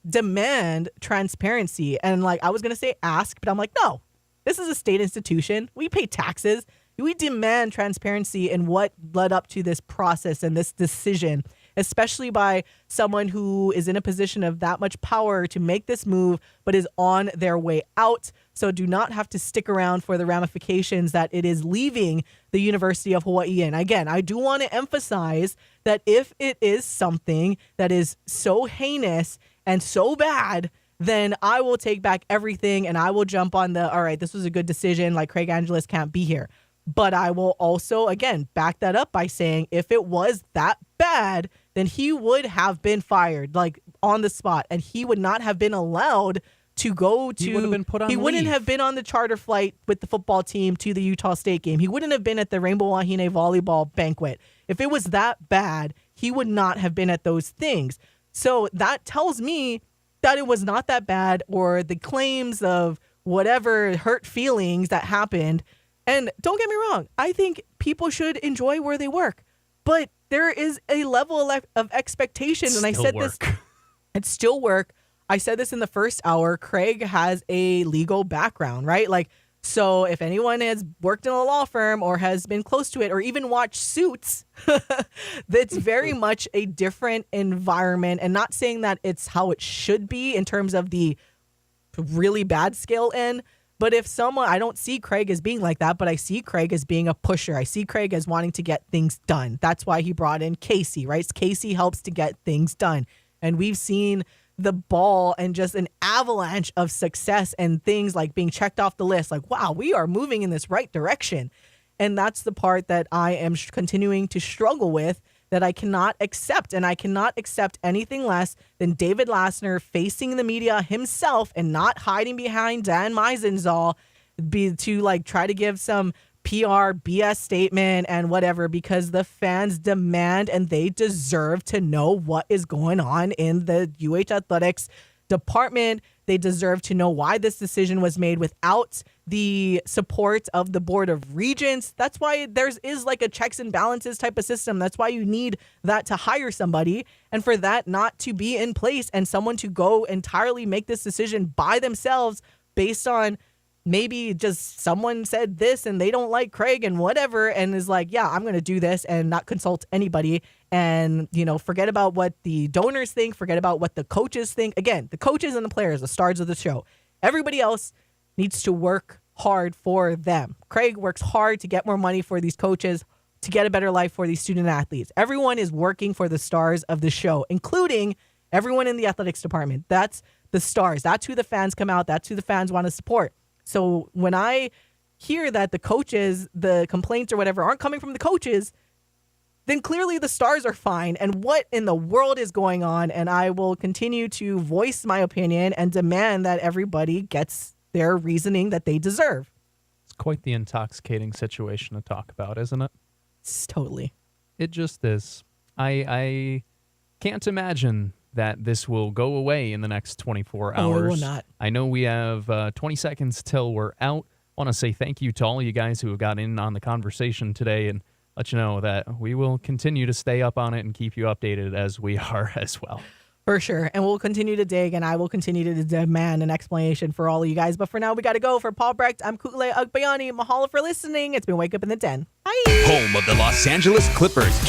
demand transparency. And I was going to say ask, but I'm like, no. This is a state institution. We pay taxes. We demand transparency in what led up to this process and this decision, especially by someone who is in a position of that much power to make this move, but is on their way out. So do not have to stick around for the ramifications that it is leaving the University of Hawaii in. Again, I do want to emphasize that if it is something that is so heinous and so bad, then I will take back everything and I will jump on all right, this was a good decision. Craig Angelos can't be here. But I will also, again, back that up by saying if it was that bad, then he would have been fired, on the spot. And he would not have been allowed to go to... He would have been put on He wouldn't leave. have been on the charter flight with the football team to the Utah State game. He wouldn't have been at the Rainbow Wahine volleyball banquet. If it was that bad, he would not have been at those things. So that tells me that it was not that bad, or the claims of whatever hurt feelings that happened. And don't get me wrong, I think people should enjoy where they work, but there is a level of expectation. And I said this, it's still work. I said this in the first hour. Craig has a legal background, right? So if anyone has worked in a law firm or has been close to it or even watched Suits, that's very much a different environment. And not saying that it's how it should be in terms of the really bad scale end. But if someone, I don't see Craig as being like that, but I see Craig as being a pusher. I see Craig as wanting to get things done. That's why he brought in Casey, right? Casey helps to get things done. And we've seen the ball and just an avalanche of success and things being checked off the list. Wow, we are moving in this right direction. And that's the part that I am continuing to struggle with, that I cannot accept. And I cannot accept anything less than David Lassner facing the media himself and not hiding behind Dan Meisenzahl to try to give some PR BS statement and whatever, because the fans demand and they deserve to know what is going on in the UH athletics department. They deserve to know why this decision was made without the support of the Board of Regents. That's why there is a checks and balances type of system. That's why you need that to hire somebody, and for that not to be in place and someone to go entirely make this decision by themselves based on maybe just someone said this and they don't like Craig and whatever, and is yeah, I'm going to do this and not consult anybody. And, forget about what the donors think, forget about what the coaches think. Again, the coaches and the players, the stars of the show. Everybody else needs to work hard for them. Craig works hard to get more money for these coaches, to get a better life for these student athletes. Everyone is working for the stars of the show, including everyone in the athletics department. That's the stars. That's who the fans come out. That's who the fans want to support. So when I hear that the coaches, the complaints or whatever aren't coming from the coaches, then clearly the stars are fine. And what in the world is going on? And I will continue to voice my opinion and demand that everybody gets their reasoning that they deserve. It's quite the intoxicating situation to talk about, isn't it? Totally. It just is. I can't imagine that this will go away in the next 24 hours. Oh, it will not. I know we have 20 seconds till we're out. I want to say thank you to all you guys who have got in on the conversation today, and let you know that we will continue to stay up on it and keep you updated as we are as well. For sure. And we'll continue to dig, and I will continue to demand an explanation for all of you guys. But for now, we got to go. For Paul Brecht, I'm Ku'ulei Agbayani. Mahalo for listening. It's been Wake Up in the Den. Bye. Home of the Los Angeles Clippers,